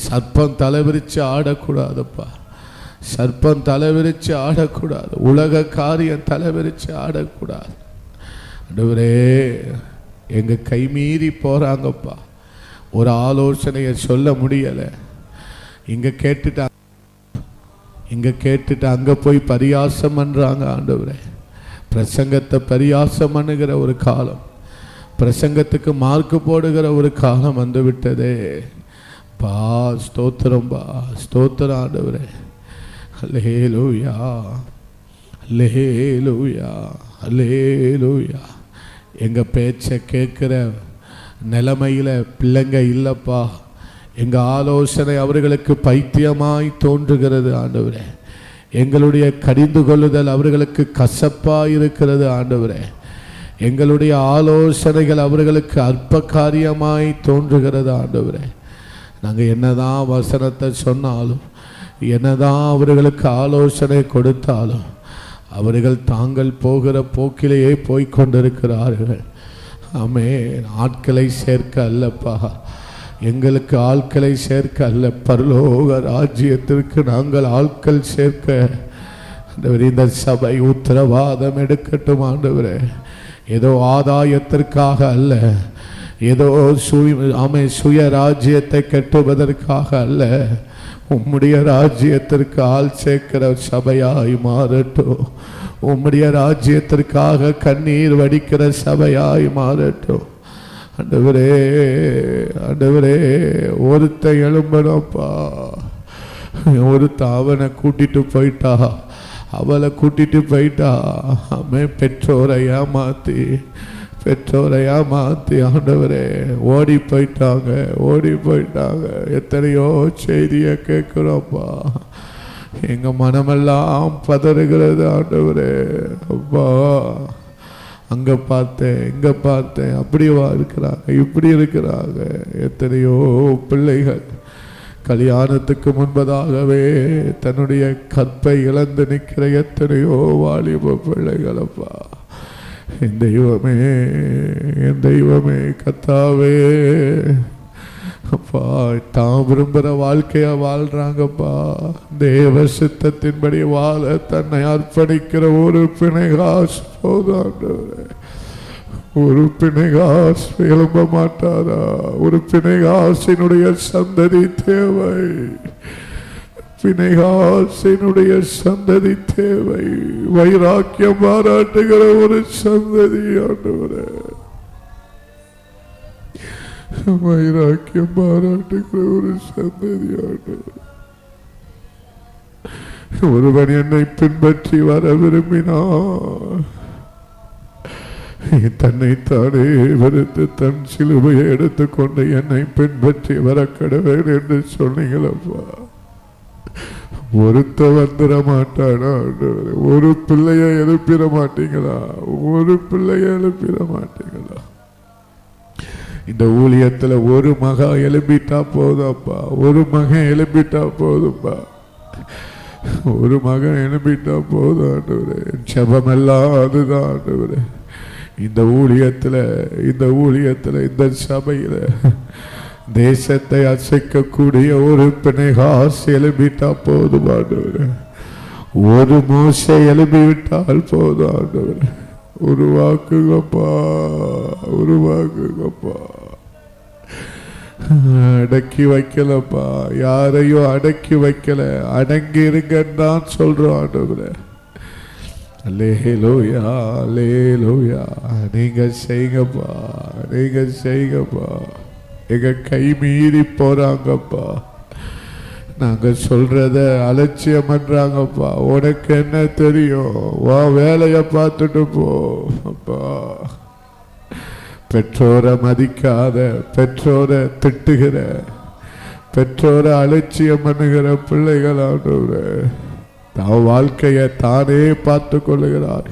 சர்ப்பம் தலைவிரிச்சு ஆடக்கூடாதுப்பா, சர்ப்பம் தலைவிரிச்சு ஆடக்கூடாது, உலக காரியம் தலைவிரிச்சு ஆடக்கூடாது ஆண்டவரே. எங்கள் கை மீறி போகிறாங்கப்பா, ஒரு ஆலோசனையை சொல்ல முடியலை. இங்கே கேட்டுட்டு அங்கே போய் பரியாசம் பண்ணுறாங்க ஆண்டவரே. பிரசங்கத்தை பரியாசம் பண்ணுகிற ஒரு காலம், பிரசங்கத்துக்கு மார்க்கு போடுகிற ஒரு காலம் வந்து விட்டதே பா. ஸ்தோத்திரம் பா, ஸ்தோத்திரம் ஆண்டவரே. அல்லேலூயா, அல்லேலூயா, அல்லேலூயா. எங்கள் பேச்சை கேட்குற நிலைமையில் பிள்ளைங்க இல்லைப்பா. எங்கள் ஆலோசனை அவர்களுக்கு பைத்தியமாய் தோன்றுகிறது ஆண்டவரே. எங்களுடைய கடிந்து கொள்ளுதல் அவர்களுக்கு கசப்பாக இருக்கிறது ஆண்டவரே. எங்களுடைய ஆலோசனைகள் அவர்களுக்கு அற்ப காரியமாய் தோன்றுகிறது ஆண்டவரே. நாங்கள் என்னதான் வசனத்தை சொன்னாலும், என்னதான் அவர்களுக்கு ஆலோசனை கொடுத்தாலும், அவர்கள் தாங்கள் போகிற போக்கிலேயே போய்கொண்டிருக்கிறார்கள். ஆமே, ஆட்களை சேர்க்க அல்லப்பா, எங்களுக்கு ஆட்களை சேர்க்க அல்ல, பரலோக ராஜ்யத்திற்கு நாங்கள் ஆட்கள் சேர்க்க இந்த சபை உத்தரவாதம் எடுக்கட்டும் ஆண்டவரே. ஏதோ ஆதாயத்திற்காக அல்ல, ஏதோ சுய ராஜ்யத்தை கட்டுவதற்காக அல்ல, உம்முடைய ராஜ்யத்திற்கு ஆள் சேர்க்கிற சபையாய் மாறட்டும். உம்முடைய ராஜ்யத்திற்காக கண்ணீர் வடிக்கிற சபையாய் மாறட்டும் ஆண்டவரே. ஆண்டவரே, ஒருத்த எழும்பணும்ப்பா, ஒருத்த அவனை கூட்டிட்டு போயிட்டா, அவளை கூட்டிட்டு போயிட்டா. அவன் பெற்றோரை ஏமாத்தி ஆண்டவரே ஓடி போயிட்டாங்க. எத்தனையோ செய்தியை கேட்குறோம்ப்பா, எங்கள் மனமெல்லாம் பதறுகிறது ஆண்டவரே. அப்பா, அங்கே பார்த்தேன், இங்கே பார்த்தேன், அப்படிவா இருக்கிறாங்க, இப்படி இருக்கிறாங்க. எத்தனையோ பிள்ளைகள் கல்யாணத்துக்கு முன்பதாகவே தன்னுடைய கற்பை இழந்து நிற்கிற எத்தனையோ வாலிப பிள்ளைகளப்பா. என் தெய்வமே கர்த்தாவே, அப்பா, தான் விரும்புகிற வாழ்க்கையா வாழ்றாங்கப்பா. தேவ சித்தத்தின்படி வாழ தன்னை அர்ப்பணிக்கிற ஒரு பிணைகாஸ் போதாண்டவரே. ஒரு பிணைகாஸ் எழும்ப மாட்டாரா? ஒரு பிணைகாசினுடைய சந்ததி தேவை, பிணைகாசினுடைய சந்ததி தேவை. வைராக்கியம் பாராட்டுகிற ஒரு சந்ததி ஆண்டவரே, வைராக்கியம் பாராட்டுகிற ஒரு சந்ததி ஆண்டவரே. ஒருவன் என்னை பின்பற்றி வர விரும்பினான், தன்னைத்தானே வெறுத்து தன் சிலுவையை எடுத்துக்கொண்டு என்னை பின்பற்றி வர கடவேன் என்று சொன்னீங்களப்பா. ஒருத்த வந்துட மாட்டானா? ஒரு பிள்ளைய எழுப்பிட மாட்டீங்களா? ஒரு பிள்ளைய எழுப்பிட மாட்டீங்களா? இந்த ஊழியத்துல ஒரு மகா எழுப்பிட்டா போதும்ப்பா, ஒரு மகன் எழுப்பிட்டா போதும்பா. ஒரு மகன் எழுப்பிட்டா போதும் ஆண்டவரே. ஜெபமெல்லாம் அதுதான் ஆண்டவரே. இந்த ஊழியத்தில் இந்த சபையில் தேசத்தை அசைக்கக்கூடிய ஒரு பிணைகாசு எழுப்பிட்டா போதும் ஆண்டவரே. ஒரு மோசை எழுப்பிவிட்டால் போதும் ஆண்டவரே. உருவாக்குங்கப்பா, உருவாக்குங்கப்பா. அடக்கி வைக்கலப்பா, யாரையும் அடக்கி வைக்கல, அடங்கி இருங்கன்னு தான் சொல்றோம் ஆண்டவரே. அல்லேலூயா, அல்லேலூயா. நீங்க செய்யுங்கப்பா, நீங்க செய்யுங்கப்பா. எங்க கை மீறி போறாங்கப்பா, நாங்க சொல்றத அலட்சியம் பண்றாங்கப்பா. உனக்கு என்ன தெரியும், வா வேலைய பார்த்துட்டு போ அப்பா. பெற்றோரை மதிக்காத, பெற்றோரை திட்டுகிற, பெற்றோரை அலட்சியம் பண்ணுகிற பிள்ளைகள் ஆண்டவரே, தான் வாழ்க்கையை தானே பார்த்து கொள்ளுகிறார்,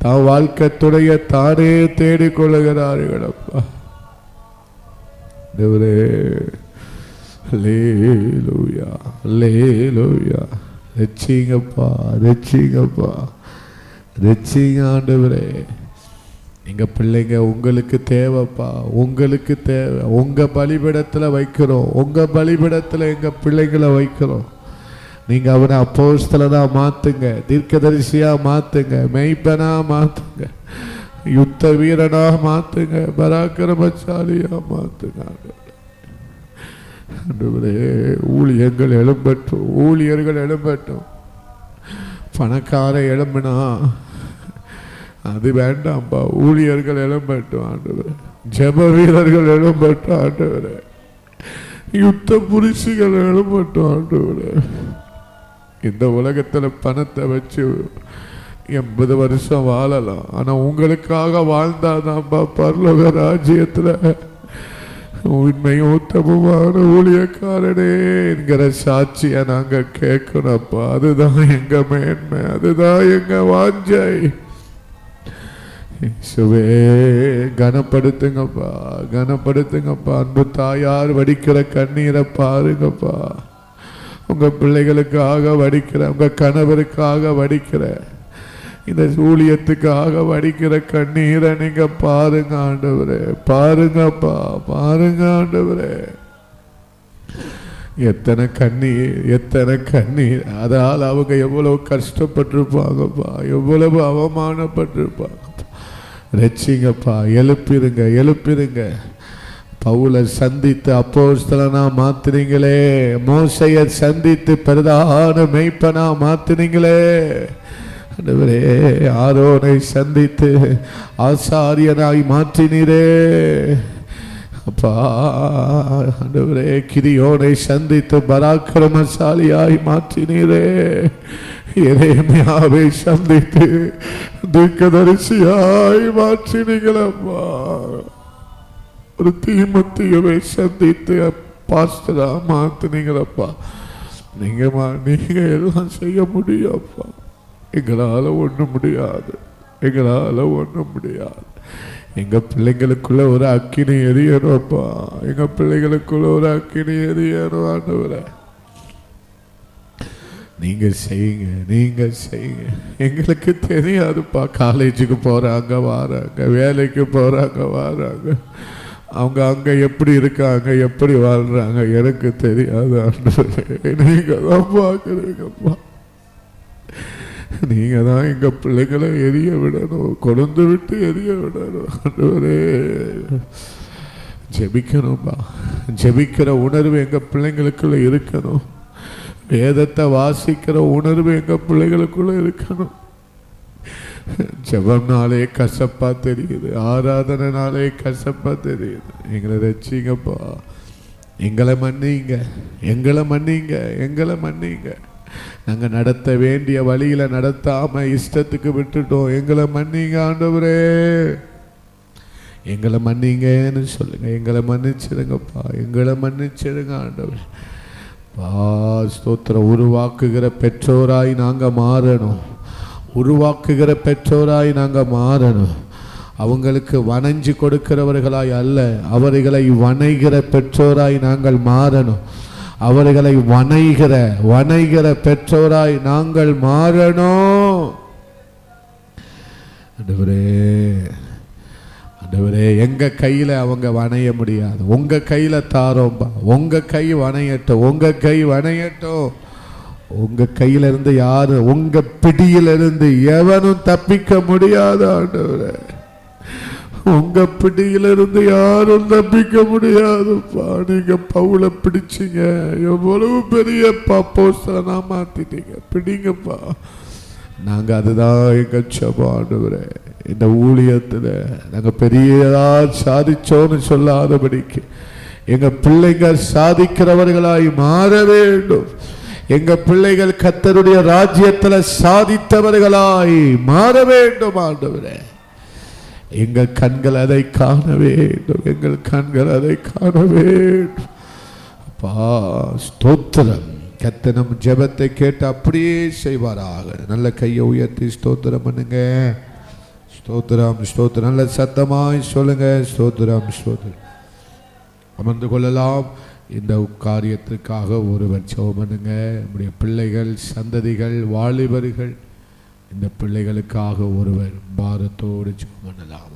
தான் வாழ்க்கை துணைய தானே தேடிக்கொள்ளுகிறார்கள் அப்பா. தேவரே, அல்லேலூயா, அல்லேலூயா. ரட்சிங்கப்பா, ரட்சிங்கப்பா, ரட்சிங்க ஆண்டவரே. எங்க பிள்ளைங்க உங்களுக்கு தேவைப்பா, உங்களுக்கு தேவை. உங்க பலிபீடத்துல வைக்கிறோம், உங்க பலிபீடத்துல எங்க பிள்ளைங்களை வைக்கிறோம். நீங்க அவனை அப்போஸ்தலனா மாத்துங்க, தீர்க்கதரிசியா மாத்துங்க, மெய்ப்பனா மாத்துங்க, யுத்த வீரனா மாத்துங்க, பராக்கிரமசாலியா மாத்துங்க. ஊழியர்கள் எழும்பட்டும், ஊழியர்கள் எழும்பட்டும். பணக்கார எழும்பினா அது வேண்டாம்பா, ஊழியர்கள் எழும்பட்டும் ஆண்டவர். ஜெப வீரர்கள் எழும்பட்டும் ஆண்டவர். யுத்த புரிசிகள் எழும்பட்டும் ஆண்டவர். இந்த உலகத்துல பணத்தை வச்சு 80 வருஷம் வாழலாம், ஆனா உங்களுக்காக வாழ்ந்தாதான்பா பரலோக ராஜ்யத்துல உண்மையும் உத்தமமான ஊழியக்காரனே என்கிற சாட்சியை நாங்க கேட்கணும்ப்பா. அதுதான் எங்க மேன்மை, அதுதான் எங்க வாஞ்சை. கனப்படுத்துங்கப்பா, கனப்படுத்துங்கப்பா. அன்பு தாயார் வடிக்கிற கண்ணீரை பாருங்கப்பா. உங்க பிள்ளைகளுக்காக வடிக்கிற, உங்க கணவருக்காக வடிக்கிற, இந்த ஊழியத்துக்காக வடிக்கிற கண்ணீரை நீங்க பாருங்க ஆண்டவரே, பாருங்கப்பா, பாருங்க ஆண்டவரே. எத்தனை கண்ணீர், எத்தனை கண்ணீர். அதால் அவங்க எவ்வளவு கஷ்டப்பட்டிருப்பாங்கப்பா, எவ்வளவு அவமானப்பட்டிருப்பாங்க. ரட்சிங்கப்பா, எழுப்பிருங்க, எழுப்பிருங்க. பவுலை சந்தித்து அப்போஸ்தலனா மாத்தினீங்களே, மோசையை சந்தித்து பிரதான மெய்ப்பனா மாத்தினீங்களே ஆண்டவரே. ஆரோனை சந்தித்து ஆசாரியனாய் மாற்றினீரே அப்பா ஆண்டவரே. கிரியோனை சந்தித்து பராக்கிரமசாலியாய் மாற்றினீரே. எரேமியாவை சந்தித்து தீர்க்கதரிசியாய் மாற்றினீங்களப்பா. ஒரு தீமோத்தேயுவை சந்தித்து பாஸ்டரா மாற்றினீங்களப்பா. நீங்க எல்லாம் செய்ய முடியாப்பா. எங்களால் ஒன்றும் முடியாது, எங்களால் ஒன்றும் முடியாது. எங்க பிள்ளைங்களுக்குள்ள ஒரு அக்கினி எரியணும்ப்பா, எங்க பிள்ளைகளுக்குள்ள ஒரு அக்கினி எரியணும் ஆண்டவரே. நீங்க செய்யுங்க, நீங்க செய்யுங்க. எங்களுக்கு தெரியாதுப்பா. காலேஜுக்கு போறாங்க வாராங்க, வேலைக்கு போறாங்க வாராங்க, அவங்க அங்க எப்படி இருக்காங்க, எப்படி வாழ்றாங்க எனக்கு தெரியாது ஆண்டவரே. நீங்க தான் பார்க்குறீங்கப்பா. நீங்க தான் எங்க பிள்ளைகளை எரிய விடணும், கொழுந்து விட்டு எரிய விடணும் ஆண்டவரே. ஜெபிக்கணும்பா, ஜெபிக்கிற உணர்வு எங்க பிள்ளைங்களுக்குள்ள இருக்கணும். வேதத்தை வாசிக்கிற உணர்வு எங்க பிள்ளைகளுக்குள்ள இருக்கணும். ஜெபம்னாலே கசப்பா தெரியுது, ஆராதனைனாலே கசப்பா தெரியுது. எங்களை ரட்சிங்கப்பா, எங்களை மன்னிங்க, எங்களை மன்னிங்க, எங்களை மன்னிங்க. நாங்க நடத்த வேண்டிய வழியில நடத்தாம இஷ்டத்துக்கு விட்டுட்டோம். எங்களை மன்னிங்க ஆண்டவரே, எங்களை மன்னிங்கன்னு சொல்லுங்க. எங்களை மன்னிச்சிடுங்கப்பா, எங்களை மன்னிச்சிடுங்க ஆண்டவர். ஸ்தோத்திரம். உருவாக்குகிற பெற்றோராய் நாங்க மாறணும், உருவாக்குகிற பெற்றோராய் நாங்க மாறணும். அவங்களுக்கு வணங்கி கொடுக்கிறவர்களாய் அல்ல, அவர்களை வணைகிற பெற்றோராய் நாங்கள் மாறணும். அவர்களை வணைகிற பெற்றோராய் நாங்கள் மாறணும். ஆண்டவரே எங்க கையில அவங்க வணைய முடியாது, உங்க கையில தாரோம்பா. உங்க கை வணையட்டும், உங்க கை வணையட்டும். உங்க கையில இருந்து யாரு, உங்க பிடியிலிருந்து எவனும் தப்பிக்க முடியாது ஆண்டவரே. உங்க பிடியிலிருந்து யாரும் தப்பிக்க முடியாதுப்பா. நீங்க பவுல பிடிச்சிங்க, எவ்வளவு பெரிய போஸ்டரா மாத்திட்டீங்க. பிடிங்கப்பா. நாங்க அதுதான் எங்க ஜெபம் ஆண்டவரே. இந்த ஊழியத்துல நாங்க பெரியதா சாதிச்சோன்னு சொல்லாதபடிக்கு எங்க பிள்ளைகள் சாதிக்கிறவர்களாய் மாற வேண்டும். எங்க பிள்ளைகள் கர்த்தருடைய ராஜ்யத்துல சாதித்தவர்களாய் மாற வேண்டும் ஆண்டவரே. எங்கள் கண்கள் அதை காண வேண்டும், எங்கள் கண்கள் அதை காண வேண்டும். அப்பா ஸ்தோத்திரம். கர்த்தர் ஜெபத்தை கேட்டு அப்படியே செய்வாராக. நல்ல கையை உயர்த்தி ஸ்தோத்திரம் பண்ணுங்க. ஸ்தோத்திரம் ஸ்தோத்திரம். நல்ல சத்தமாய் சொல்லுங்க. ஸ்தோத்திரம் ஸ்தோத்திரம். அமர்ந்து கொள்ளலாம். இந்த காரியத்திற்காக ஒருவர் ஜெபம் பண்ணுங்க. நம்முடைய பிள்ளைகள், சந்ததிகள், வாலிபர்கள், இந்த பிள்ளைகளுக்காக ஒருவர் பாரத்தோடு ஜெபம் பண்ணலாம்.